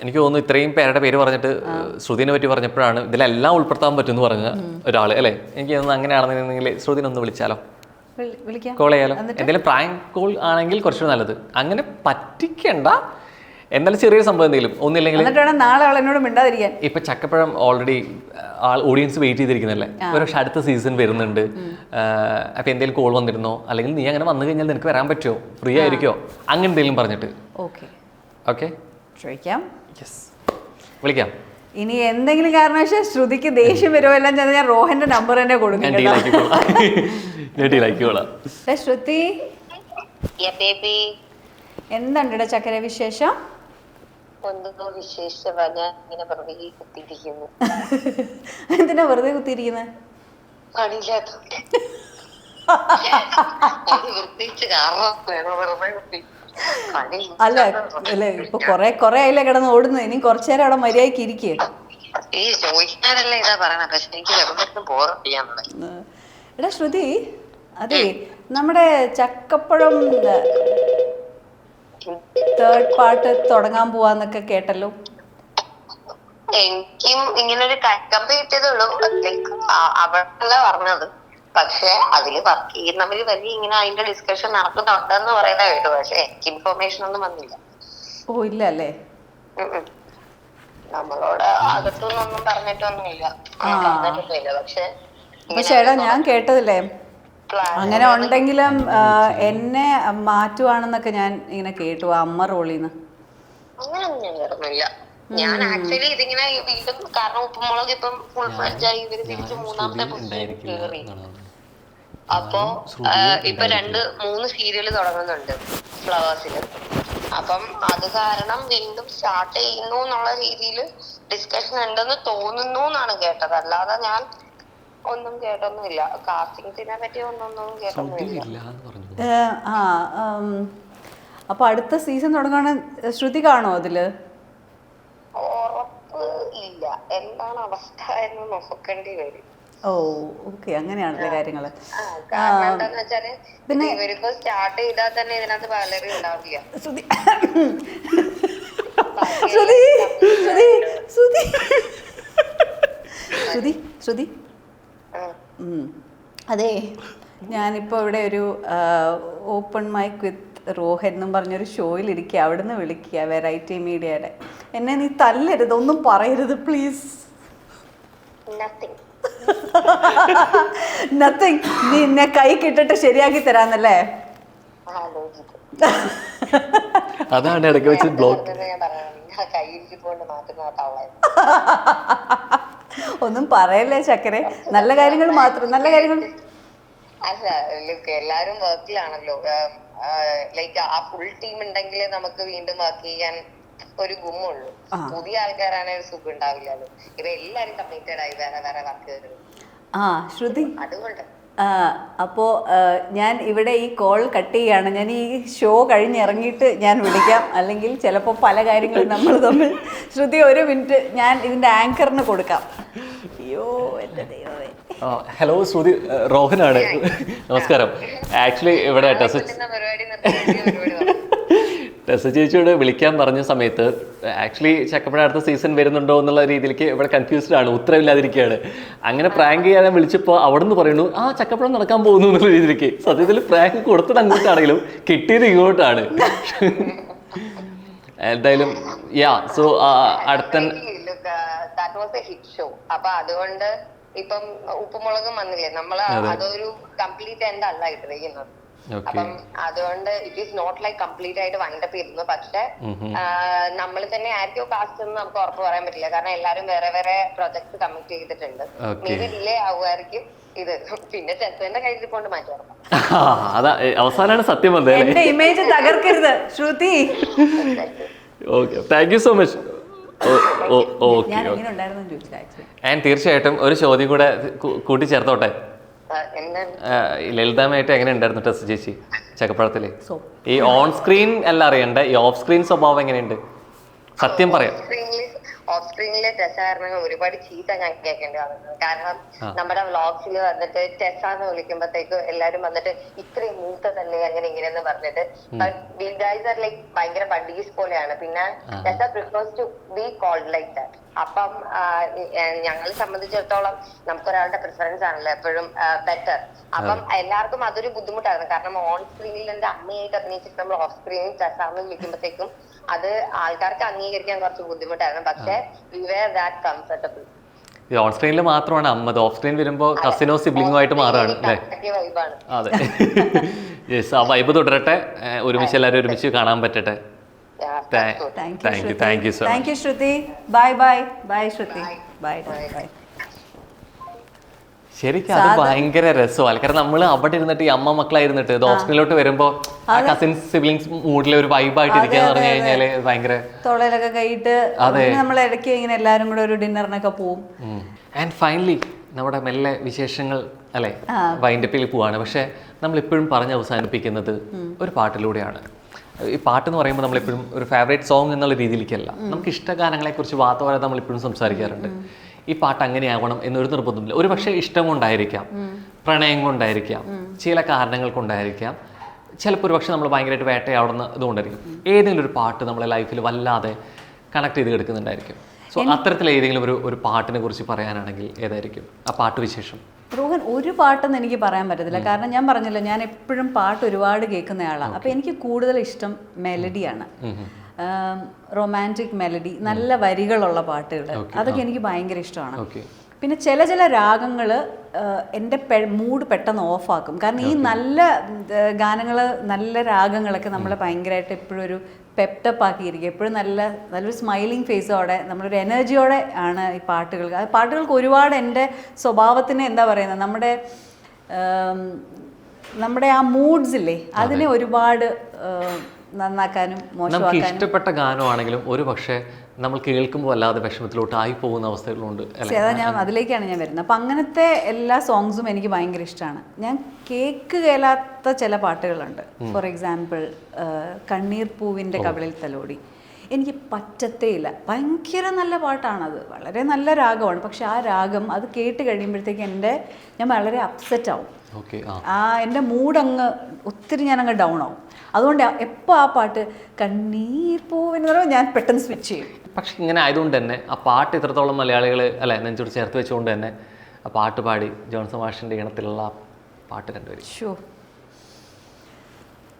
എനിക്ക് തോന്നുന്നു ഇത്രയും പേരുടെ പേര് പറഞ്ഞിട്ട് ശ്രുതിനെ പറ്റി പറഞ്ഞപ്പോഴാണ് ഇതിലെല്ലാം ഉൾപ്പെടുത്താൻ പറ്റുമെന്ന് പറഞ്ഞ ഒരാൾ അല്ലേ. എനിക്ക് തോന്നുന്നു അങ്ങനെയാണെന്നുണ്ടെങ്കിൽ ശ്രുതിനെ ഒന്ന് വിളിച്ചാലോ, കോൾ ചെയ്യാലോ. എന്തെങ്കിലും പ്രാങ്ക് കോൾ ആണെങ്കിൽ കുറച്ചുകൂടി നല്ലത്. അങ്ങനെ പറ്റിക്കണ്ട, എന്നാലും ചെറിയൊരു സംഭവം എന്തെങ്കിലും ഒന്നില്ലെങ്കിൽ നാളെ അവളെന്നോട് മിണ്ടാതിരിക്കാൻ. ഇപ്പൊ ചക്കപ്പഴം ഓൾറെഡി ഓഡിയൻസ് വെയിറ്റ് ചെയ്തിരിക്കുന്നല്ലേ. പക്ഷെ അടുത്ത സീസൺ വരുന്നുണ്ട്. അപ്പൊ എന്തെങ്കിലും കോൾ വന്നിരുന്നോ, അല്ലെങ്കിൽ നീ അങ്ങനെ വന്നു കഴിഞ്ഞാൽ നിനക്ക് വരാൻ പറ്റുമോ, ഫ്രീ ആയിരിക്കോ, അങ്ങനെ എന്തെങ്കിലും പറഞ്ഞിട്ട് ഓക്കെ ചോദിക്കാം. വിളിക്കാം. ഇനി എന്തെങ്കിലും കാരണവശാൽ ശ്രുതിക്ക് ദേഷ്യം വരുമോ എല്ലാം ചെന്ന് ഞാൻ റോഹന്റെ നമ്പർ തന്നെ കൊടുക്കും. ശ്രുതി എന്തുണ്ട് ചക്കര വിശേഷം? എന്തിനാ വെറുതെ കുത്തിയിരിക്കുന്നത്? അല്ല അല്ലേ, ഇപ്പൊ കൊറേ ആയില്ലേ കിടന്ന് ഓടുന്നു. ഇനി കുറച്ചു നേരം അവിടെ മര്യാദക്ക് ഇരിക്കേ. എടാ ശ്രുതി, അതെ നമ്മുടെ ചക്കപ്പഴം 3rd പാർട്ട് തുടങ്ങാൻ പോവാന്നൊക്കെ കേട്ടല്ലോ. എനിക്കും ഇങ്ങനൊരു കമ്പി കിട്ടിയതുള്ളൂ, അവളല്ല പറഞ്ഞത്. പക്ഷെ അതില് വർക്ക് ചെയ്യുന്നവര് വലിയ ഇങ്ങനെ അതിന്റെ ഡിസ്കഷൻ നടക്കുന്നുണ്ടെന്ന് പറയുന്ന കേട്ടു. പക്ഷെ എനിക്ക് ഇൻഫർമേഷൻ ഒന്നും വന്നില്ല. ഓ ഇല്ല അല്ലേ? നമ്മളോട് അകത്തുനിന്നൊന്നും പറഞ്ഞിട്ടൊന്നുമില്ല. പക്ഷെ എടാ ഞാൻ കേട്ടതില്ലേ, അങ്ങനെ ഉണ്ടെങ്കിലും എന്നെ മാറ്റുവാണെന്നൊക്കെ ഞാൻ ഇങ്ങനെ കേട്ടു അമ്മ റോളിന്ന്. അങ്ങനൊന്നും ഞാൻ കേട്ടില്ല. ഞാൻ ആക്ച്വലി ഇതിങ്ങനെ വീണ്ടും, കാരണം ഉപ്പുമുളക് ഇപ്പം ഫുൾ ഫ്ലഡ്ജായി ഇവര് തിരിച്ച് 3ാമത്തെ പൊസിഷൻ കേറി. അപ്പൊ ഇപ്പൊ 2-3 സീരിയല് തുടങ്ങുന്നുണ്ട് ഫ്ലവേഴ്സില്. അപ്പം അത് കാരണം വീണ്ടും സ്റ്റാർട്ട് ചെയ്യുന്നു എന്നുള്ള രീതിയിൽ ഡിസ്കഷൻ ഉണ്ടെന്ന് തോന്നുന്നു എന്നാണ് കേട്ടത്. അല്ലാതെ ഞാൻ ഒന്നും കേട്ടൊന്നുമില്ല. കാസ്റ്റിംഗ്സിനെ പറ്റി ഒന്നും കേട്ടൊന്നുമില്ല. അപ്പൊ അടുത്ത സീസൺ തുടങ്ങാണ് ശ്രുതി കാണോ അതില്? ഉറപ്പ് ഇല്ല, എന്താണ് അവസ്ഥ എന്ന് നോക്കേണ്ടി വരും. ഓ ഓക്കെ, അങ്ങനെയാണല്ലേ കാര്യങ്ങള്. കാരണം എന്താന്ന് വെച്ചാല് ഇവരിപ്പോ സ്റ്റാർട്ട് ചെയ്താൽ തന്നെ ഇതിനകത്ത് പലരും ഉണ്ടാവില്ല. അതെ, ഞാനിപ്പോ ഇവിടെ ഒരു ഓപ്പൺ മൈക്ക് വിത്ത് റോഹൻ എന്നും പറഞ്ഞൊരു ഷോയിൽ ഇരിക്കുക. അവിടുന്ന് വിളിക്കുക, വെറൈറ്റി മീഡിയയുടെ. എന്നെ നീ തല്ലരുത്, ഒന്നും പറയരുത് പ്ലീസ്. നത്തിങ്. നീ എന്നെ കൈ കിട്ടിട്ട് ശരിയാക്കി തരാന്നല്ലേ? അതാണ് ഇടയ്ക്ക് വെച്ച് ബ്ലോക്ക്. ഒന്നും പറയല്ലേ ചക്കരെ, നല്ല കാര്യങ്ങൾ മാത്രം. നല്ല കാര്യങ്ങൾ അല്ല, എല്ലാരും വർക്കിലാണല്ലോ. ലൈക്ക് ആ ഫുൾ ടീം ഉണ്ടെങ്കിൽ നമുക്ക് വീണ്ടും വർക്ക് ചെയ്യാൻ ഒരു ഗുമ്മുള്ളൂ. പുതിയ ആൾക്കാരാണ് ഒരു സുഖം ഉണ്ടാവില്ലല്ലോ. ഇവ എല്ലാരും കമ്മിറ്റഡ് ആയി വേറെ വേറെ വർക്ക്. ശ്രുതി, അതുകൊണ്ട് അപ്പോൾ ഞാൻ ഇവിടെ ഈ കോൾ കട്ട് ചെയ്യുകയാണ്. ഞാൻ ഈ ഷോ കഴിഞ്ഞിറങ്ങിയിട്ട് ഞാൻ വിളിക്കാം, അല്ലെങ്കിൽ ചിലപ്പോൾ പല കാര്യങ്ങളും നമ്മൾ തമ്മിൽ. ശ്രുതി, ഒരു മിനിറ്റ്, ഞാൻ ഇതിൻ്റെ ആങ്കറിന് കൊടുക്കാം. അയ്യോ എൻ്റെ ദൈവമേ. ഹലോ ശ്രുതി, റോഹനാണ്. നമസ്കാരം. ആക്ച്വലി ഇവിടെ ടെസ് ചേച്ചിയോട് വിളിക്കാൻ പറഞ്ഞ സമയത്ത് ആക്ച്വലി ചക്കപ്പഴ അടുത്ത സീസൺ വരുന്നുണ്ടോ എന്നുള്ള രീതിയിലേക്ക് ഇവിടെ കൺഫ്യൂസ്ഡ് ആണ്, ഉത്തരവില്ലാതിരിക്കുകയാണ്. അങ്ങനെ പ്രാങ്ക് ചെയ്യാൻ വിളിച്ചപ്പോൾ അവിടെ നിന്ന് പറയുന്നു ചക്കപ്പഴം നടക്കാൻ പോകുന്നു എന്നുള്ള രീതിയിലേക്ക്. സത്യത്തിൽ പ്രാങ്ക് കൊടുത്തത് അങ്ങോട്ടാണെങ്കിലും കിട്ടിയത് ഇങ്ങോട്ടാണ്. എന്തായാലും സോ അടുത്ത അപ്പൊ അതുകൊണ്ട് ഇപ്പം ഉപ്പുമുളകും വന്നില്ലേ, നമ്മള് അതൊരു കംപ്ലീറ്റ് എൻഡ് അല്ല ഇട്ടിരിക്കുന്നത്. അപ്പം അതുകൊണ്ട് it is not like complete ആയിട്ട് വൈൻഡപ്പ് ചെയ്തിരുന്നു. പക്ഷെ നമ്മൾ തന്നെ ആയിരിക്കും കാസ്റ്റ് എന്ന് നമുക്ക് ഉറപ്പ് പറയാൻ പറ്റില്ല, കാരണം എല്ലാരും വേറെ വേറെ പ്രൊജക്ട്സ് കമ്മിറ്റ് ചെയ്തിട്ടുണ്ട്. മേ ബി ഡിലേ ആവുമായിരിക്കും ഇത്. പിന്നെ ചെറുപ്പന്റെ കയ്യിൽ കൊണ്ട് മാറ്റി അവസാനമാണ് സത്യം. എന്റെ ഇമേജ് തകർക്കരുത് Shruti. Thank you so much. തീർച്ചയായിട്ടും ഒരു ചോദ്യം കൂടെ കൂട്ടിച്ചേർത്തോട്ടെ. ലളിതമായിട്ട് എങ്ങനെ ഉണ്ടായിരുന്നു ടെസ് ചേച്ചി ചക്കപ്പഴത്തില്? ഈ ഓൺ സ്ക്രീൻ അല്ല അറിയണ്ട, ഈ ഓഫ് സ്ക്രീൻ സ്വഭാവം എങ്ങനെയുണ്ട്? സത്യം പറയാം. ഓഫ് സ്ക്രീനിലെ ടെസ്സ കാരണം ഒരുപാട് ചീത്ത ഞാൻ കേൾക്കേണ്ടി വന്നത്. കാരണം നമ്മുടെ വ്ളോഗ്സിൽ വന്നിട്ട് ടെസ്സാന്ന് വിളിക്കുമ്പോഴത്തേക്ക് എല്ലാരും വന്നിട്ട് ഇത്രയും മൂത്തതല്ലേ അങ്ങനെ ഇങ്ങനെയെന്ന് പറഞ്ഞിട്ട്, ലൈക്ക് ഭയങ്കര ബഡീസ് പോലെയാണ്. പിന്നെ Tessa prefers to be cold like that. അപ്പം ഞങ്ങളെ സംബന്ധിച്ചിടത്തോളം നമുക്കൊരാളുടെ പ്രിഫറൻസ് ആണല്ലോ എപ്പോഴും ബെറ്റർ. അപ്പം എല്ലാവർക്കും അതൊരു ബുദ്ധിമുട്ടായിരുന്നു. കാരണം ഓൺ സ്ക്രീനിൽ എന്റെ അമ്മയായിട്ട് അഭിനയിച്ചിട്ട് നമ്മൾ ഓഫ് സ്ക്രീനിൽ ടെസ്സാന്ന് വിളിക്കുമ്പോഴത്തേക്കും അത് ആൾക്കാർക്ക് അംഗീകരിക്കാൻ കുറച്ച് ബുദ്ധിമുട്ടായിരുന്നു. പക്ഷെ we were that comfortable. On സ്ക്രീനിൽ മാത്രമാണ് അമ്മ, ഓഫ് സ്ക്രീൻ വരുമ്പോൾ കസിനോ സിബ്ലിംഗോ ആയിട്ട് മാറാണ് അല്ലേ? അതെ. യെസ്, ആ വൈബ് തുടരട്ടെ. ഒരുമിച്ച് എല്ലാവരും ഒരുമിച്ച് കാണാൻ പറ്റട്ടെ. Thank you so much. Thank you Shruti. Bye bye. Bye Shruti. Bye bye. ശരിക്കും അത് ഭയങ്കര രസമാണ്. കാരണം നമ്മൾ അവിടെ ഇരുന്നിട്ട് ഈ അമ്മ മക്കളായിരുന്നിട്ട് ഇത് ഓഫ് സ്ക്രീനിലോട്ട് വരുമ്പോൾ കസിൻസ് സിബ്ലിംഗ്സ് മൂഡിലെ ഒരു വൈബായിട്ട് ഇരിക്കാന്ന് പറഞ്ഞു കഴിഞ്ഞാല് ഭയങ്കര തൊള്ളയിലൊക്കെ കൈയിട്ട് നമ്മൾ ഇടയ്ക്ക് ഇങ്ങനെ എല്ലാവരും കൂടെ ഒരു ഡിന്നറിനൊക്കെ പോവും. ആൻഡ് ഫൈനലി നമ്മുടെ മെല്ലെ വിശേഷങ്ങൾ അല്ലെ വൈൻഡപ്പിൽ പോവാണ്. പക്ഷെ നമ്മൾ എപ്പോഴും പറഞ്ഞ് അവസാനിപ്പിക്കുന്നത് ഒരു പാട്ടിലൂടെയാണ്. ഈ പാട്ടെന്ന് പറയുമ്പോൾ നമ്മളെപ്പോഴും ഒരു ഫേവറേറ്റ് സോങ് എന്നുള്ള രീതിയിലേക്കല്ല, നമുക്ക് ഇഷ്ടഗാനങ്ങളെ കുറിച്ച് വാർത്ത നമ്മളെപ്പോഴും സംസാരിക്കാറുണ്ട്. ഈ പാട്ട് അങ്ങനെയാവണം എന്നൊരു നിർബന്ധമില്ല. ഒരു പക്ഷേ ഇഷ്ടം കൊണ്ടായിരിക്കാം, പ്രണയം കൊണ്ടായിരിക്കാം, ചില കാരണങ്ങൾ കൊണ്ടായിരിക്കാം, ചിലപ്പോൾ ഒരു പക്ഷേ നമ്മൾ ഭയങ്കരമായിട്ട് വേട്ടയാടുന്ന ഇതുകൊണ്ടായിരിക്കും. ഏതെങ്കിലും ഒരു പാട്ട് നമ്മളെ ലൈഫിൽ വല്ലാതെ കണക്ട് ചെയ്ത് കിടക്കുന്നുണ്ടായിരിക്കും. സോ അത്തരത്തിൽ ഏതെങ്കിലും ഒരു പാട്ടിനെ കുറിച്ച് പറയാനാണെങ്കിൽ ഏതായിരിക്കും ആ പാട്ട് വിശേഷം? റോഹൻ, ഒരു പാട്ടെന്ന് എനിക്ക് പറയാൻ പറ്റത്തില്ല. കാരണം ഞാൻ പറഞ്ഞല്ലോ, ഞാൻ എപ്പോഴും പാട്ട് ഒരുപാട് കേൾക്കുന്നയാളാണ്. അപ്പോൾ എനിക്ക് കൂടുതൽ ഇഷ്ടം മെലഡിയാണ്. റൊമാൻറ്റിക് മെലഡി, നല്ല വരികളുള്ള പാട്ടുകൾ, അതൊക്കെ എനിക്ക് ഭയങ്കര ഇഷ്ടമാണ്. പിന്നെ ചില രാഗങ്ങൾ എൻ്റെ മൂഡ് പെട്ടെന്ന് ഓഫാക്കും. കാരണം ഈ നല്ല ഗാനങ്ങൾ, നല്ല രാഗങ്ങളൊക്കെ നമ്മളെ ഭയങ്കരമായിട്ട് എപ്പോഴും ഒരു പെപ്റ്റപ്പ് ആക്കിയിരിക്കും. എപ്പോഴും നല്ലൊരു സ്മൈലിംഗ് ഫേസോടെ, നമ്മളൊരു എനർജിയോടെ ആണ് ഈ പാട്ടുകൾ. പാട്ടുകൾക്ക് ഒരുപാട് എൻ്റെ സ്വഭാവത്തിന് എന്താ പറയുന്നത്, നമ്മുടെ ആ മൂഡ്സ് ഇല്ലേ, അതിനെ ഒരുപാട് നന്നാക്കാനും മോശമാക്കാനും. ഇഷ്ടപ്പെട്ട ഗാനമാണെങ്കിലും ഒരു പക്ഷേ നമ്മൾ കേൾക്കുമ്പോൾ അല്ലാതെ വിഷമത്തിലോട്ട് ആയി പോകുന്ന അവസ്ഥകളുണ്ട്. അതിലേക്കാണ് ഞാൻ വരുന്നത്. അപ്പം അങ്ങനത്തെ എല്ലാ സോങ്സും എനിക്ക് ഭയങ്കര ഇഷ്ടമാണ്. ഞാൻ കേൾക്കാത്ത ചില പാട്ടുകളുണ്ട്. ഫോർ എക്സാമ്പിൾ കണ്ണീർ പൂവിൻ്റെ കവിളിൽ തലോടി, എനിക്ക് പറ്റത്തേയില്ല. ഭയങ്കര നല്ല പാട്ടാണത്, വളരെ നല്ല രാഗമാണ്. പക്ഷെ ആ രാഗം അത് കേട്ട് കഴിയുമ്പോഴത്തേക്ക് ഞാൻ വളരെ അപ്സെറ്റ് ആവും. എൻ്റെ മൂഡങ്ങ് ഒത്തിരി ഞാനങ്ങ് ഡൗൺ ആവും. അതുകൊണ്ട് എപ്പോൾ ആ പാട്ട് കണ്ണീർ പൂവെന്ന് പറയുമ്പോൾ ഞാൻ പെട്ടെന്ന് സ്വിച്ച് ചെയ്യും. പക്ഷെ ഇങ്ങനെ ആയതുകൊണ്ട് തന്നെ ആ പാട്ട് ഇത്രത്തോളം മലയാളികൾ അല്ലെ നെഞ്ചോട് ചേർത്ത് വെച്ചുകൊണ്ട് തന്നെ ആ പാട്ട് പാടി ജോൺസൺ മാഷിൻ്റെ ഈണത്തിലുള്ള പാട്ട് രണ്ടുപേരും.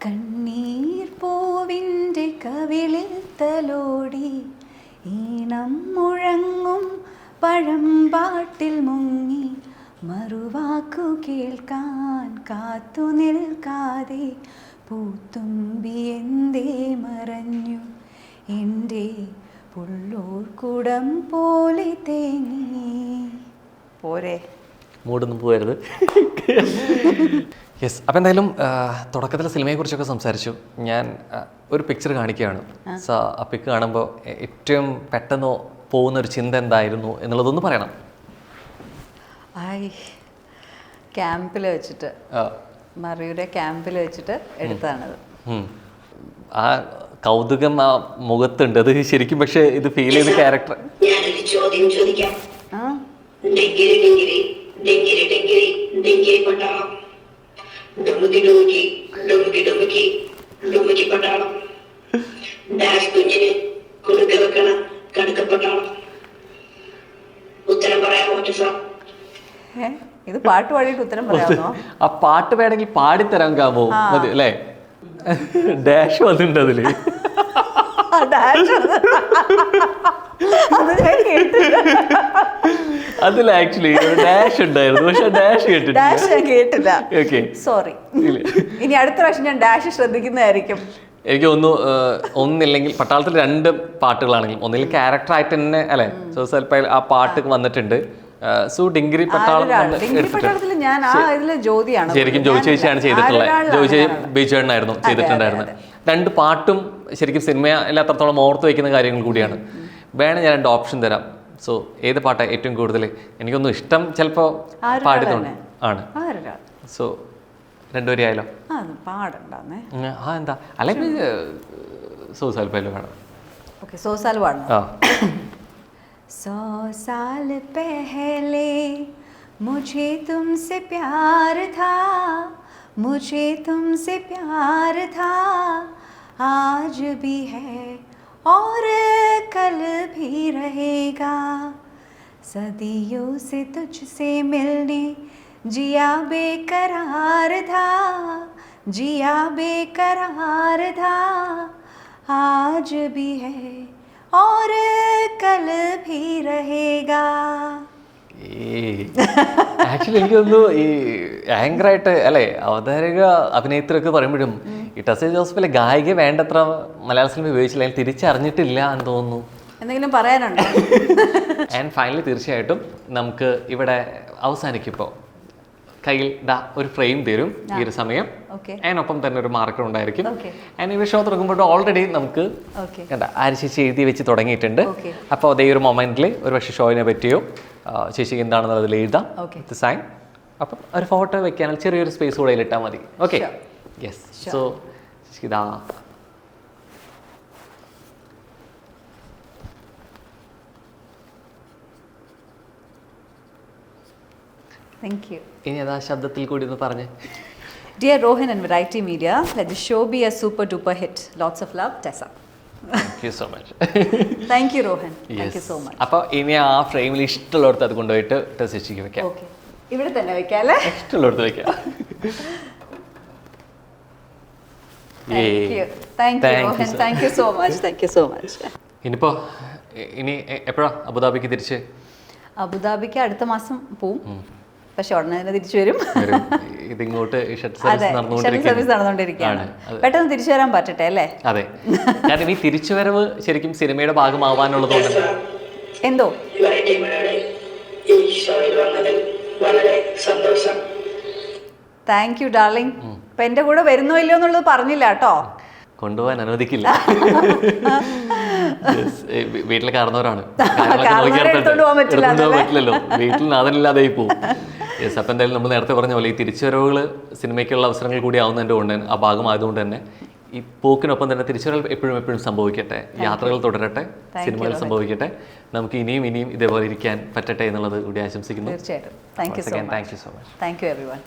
കണ്ണീർ പൂവിൻ്റെ കവിളിൽ തലോടി ഈണം മുഴങ്ങും പഴമ്പാട്ടിൽ മുങ്ങി മറുവാക്കു കേൾക്കാൻ കാത്തു നിൽക്കാതെ പൂത്തുമ്പി എന്തേ മറഞ്ഞു എൻ്റെ പുള്ളൂർ കുടം പോലെ തേങ്ങി. പോരെ, മൂടൊന്നും പോകരുത്. യെസ്, അപ്പോൾ എന്തായാലും തുടക്കത്തിൽ സിനിമയെക്കുറിച്ചൊക്കെ സംസാരിച്ചു. ഞാൻ ഒരു പിക്ചർ കാണിക്കുകയാണ്. ആ പിക്ക് കാണുമ്പോൾ ഏറ്റവും പെട്ടെന്ന് പോകുന്നൊരു ചിന്ത എന്തായിരുന്നു എന്നുള്ളതൊന്ന് പറയണം. ക്യാമ്പിൽ വെച്ചിട്ട്, മറിയുടെ ക്യാമ്പിൽ വെച്ചിട്ട് എടുത്തതാണത്. ആ കൗതുകം ആ മുഖത്തുണ്ട്, അത് ശരിക്കും. പക്ഷെ ഇത് ഫീൽ ചെയ്ത ക്യാരക്ടർ. ഞാനൊരു ചോദ്യം ചോദിക്കാം. ആ പട്ടാളം, ഡുമുക്കി ഡുമുക്കി ഡുമുക്കി ഡുമുക്കി ഡുമുക്കി പട്ടാളം, ഡാഷ് കുഞ്ഞിന് കൊടുക്ക വെക്കണ കടുക്ക പട്ടാളം. ഉത്തരം പറയാമോ സാർ? ഇത് പാട്ട് പാടിയിട്ട് ഉത്തരം പറയാമോ? ആ പാട്ട് വേണമെങ്കിൽ പാടിത്തരാൻ കാമോ മതി അല്ലേ? ഡാഷ് വന്നിട്ടുണ്ട് അതില്. അതിൽ ആക്ച്വലി ഡാഷ് ഉണ്ടായിരുന്നു, പക്ഷെ ഡാഷ് കേട്ടില്ല. Okay, sorry. ഇനി അടുത്ത പ്രാവശ്യം ഞാൻ ഡാഷ് ശ്രദ്ധിക്കുന്നതായിരിക്കും. എനിക്ക് ഒന്നില്ലെങ്കിൽ പട്ടാളത്തിൽ 2 പാട്ടുകളാണെങ്കിലും ഒന്നില്ലെങ്കിൽ ക്യാരക്ടർ ആയിട്ട് തന്നെ അല്ലെ, സോ ചിലപ്പോൾ ആ പാട്ട് വന്നിട്ടുണ്ട്. സോ ഡിഗ്രി പട്ടാളം ഞാൻ ആ ഇതില് ജ്യോതിയാണ്, ശരിക്കും ജോയി ചേച്ചിയാണ് ചെയ്തിട്ടുള്ളത്. ജോയി ചേച്ചി ബിജുവേട്ടനായിരുന്നു ചെയ്തിട്ടുണ്ടായിരുന്നത്. 2 പാട്ടും ശരിക്കും സിനിമയിൽ അത്രത്തോളം ഓർത്ത് വയ്ക്കുന്ന കാര്യങ്ങൾ കൂടിയാണ്. വേണം ഞാൻ 2 ഓപ്ഷൻ തരാം. സോ ഏത് പാട്ടാണ് ഏറ്റവും കൂടുതൽ എനിക്കൊന്നും ഇഷ്ടം? ചിലപ്പോൾ പാടുന്നുണ്ട് ആണ്. സോ 2 വരെ ആയാലോ? പാടണ്ടേ? എന്താ അല്ലെങ്കിൽ സോസാൽപ്പല്ലോ വേണം. ഓക്കെ, സോസാൽ പാടണം. 100 साल पहले मुझे तुमसे प्यार था, मुझे तुमसे प्यार था, आज भी है और कल भी रहेगा, सदियों से तुझसे मिलने जिया बेकरार था, जिया बेकरार था, आज भी है और कल भी रहेगा. ആക്ച്വലി എനിക്കൊന്നു ഈ ആങ്കറായിട്ട് അല്ലെ അവതാരക അഭിനേത്രിയൊക്കെ പറയുമ്പോഴും ഈ ടസേ ജോസഫിലെ ഗായിക വേണ്ടത്ര മലയാള സിനിമ ഉപയോഗിച്ചില്ല, അല്ലെങ്കിൽ തിരിച്ചറിഞ്ഞിട്ടില്ല എന്ന് തോന്നുന്നു. എന്തെങ്കിലും പറയാനുണ്ടോ? ആൻഡ് ഫൈനലി തീർച്ചയായിട്ടും നമുക്ക് ഇവിടെ അവസാനിക്കുമ്പോൾ കയ്യിൽ ഒരു ഫ്രെയിം തരും ഈ ഒരു സമയം. അതിനൊപ്പം തന്നെ ഒരു മാർക്കർ ഉണ്ടായിരിക്കും. ആൻഡ് ഈ ഷോ തുടങ്ങുമ്പോൾ ഓൾറെഡി നമുക്ക് ചേച്ചി എഴുതി വെച്ച് തുടങ്ങിയിട്ടുണ്ട്. അപ്പോൾ അതേ ഒരു മൊമെന്റിൽ ഒരു പക്ഷേ ഷോയിനെ പറ്റിയോ ചേച്ചിക്ക് എന്താണെന്ന് അതിൽ എഴുതാം, സൈൻ. അപ്പം ഒരു ഫോട്ടോ വെക്കാനുള്ള ചെറിയൊരു സ്പേസ് കൂടെ ഇട്ടാൽ മതി. Okay, yes. സോ ഇതാ Thank you. ഇനി അതാ ശബ്ദത്തിൽ കൂടി ഒന്ന് പറഞ്ഞേ. Dear Rohan and Variety Media, let the show be a super duper hit. Lots of love, Tessa. Thank you so much. Thank you Rohan. Thank you so much. അപ്പോൾ ഇനി ആ ഫ്രെയിമിൽ ഇഷ്ടമുള്ളടത്ത് അത് കൊണ്ടുപോയിട്ട് ടെസ്റ്റിക്ക് വെക്കാം. ഓക്കെ, ഇവിടെ തന്നെ വെക്കാം അല്ലേ? ഇഷ്ടമുള്ളടത്ത് വെക്കാം. Thank you Rohan. Thank you so much. Thank you so much. ഇനി എപ്പോഴാ അബുദാബിക്ക് തിരിച്ച്? അബുദാബിക്ക് അടുത്ത മാസം പോവും, പക്ഷെ ഉടനെ തന്നെ തിരിച്ചു വരും. ഇതിങ്ങോട്ട് സർവീസ് നടന്നുകൊണ്ടിരിക്കുകയാണ്. പെട്ടെന്ന് തിരിച്ചു വരാൻ പറ്റട്ടെ അല്ലേ? അതെ, കാരണം ഈ തിരിച്ചുവരവ് ശരിക്കും സിനിമയുടെ ഭാഗമാവാനുള്ളതുകൊണ്ട് എന്തോ താങ്ക് യു ഡാർലിംഗ്. ഇപ്പൊ എന്റെ കൂടെ വരുന്നോ ഇല്ലയോ എന്നുള്ളത് പറഞ്ഞില്ല കേട്ടോ. കൊണ്ടുപോകാൻ അനുവദിക്കില്ല. വീട്ടിൽ കാരണവരാണ്, പറ്റില്ലല്ലോ, വീട്ടിൽ നാഥനില്ലാതെ പോകും. യെസ്. അപ്പം എന്തായാലും നമ്മൾ നേരത്തെ പറഞ്ഞ പോലെ ഈ തിരിച്ചുവരവുകൾ സിനിമയ്ക്കുള്ള അവസരങ്ങൾ കൂടി ആവുന്നതിൻ്റെ കൊണ്ട് ആ ഭാഗമായതുകൊണ്ട് തന്നെ ഈ പോക്കിനൊപ്പം തന്നെ തിരിച്ചുവരവ് എപ്പോഴും സംഭവിക്കട്ടെ, യാത്രകൾ തുടരട്ടെ, സിനിമകൾ സംഭവിക്കട്ടെ, നമുക്ക് ഇനിയും ഇതേപോലെ ഇരിക്കാൻ പറ്റട്ടെ എന്നുള്ളത് കൂടി ആശംസിക്കുന്നു. തീർച്ചയായിട്ടും. Thank you so much. So much. Thank U everyone.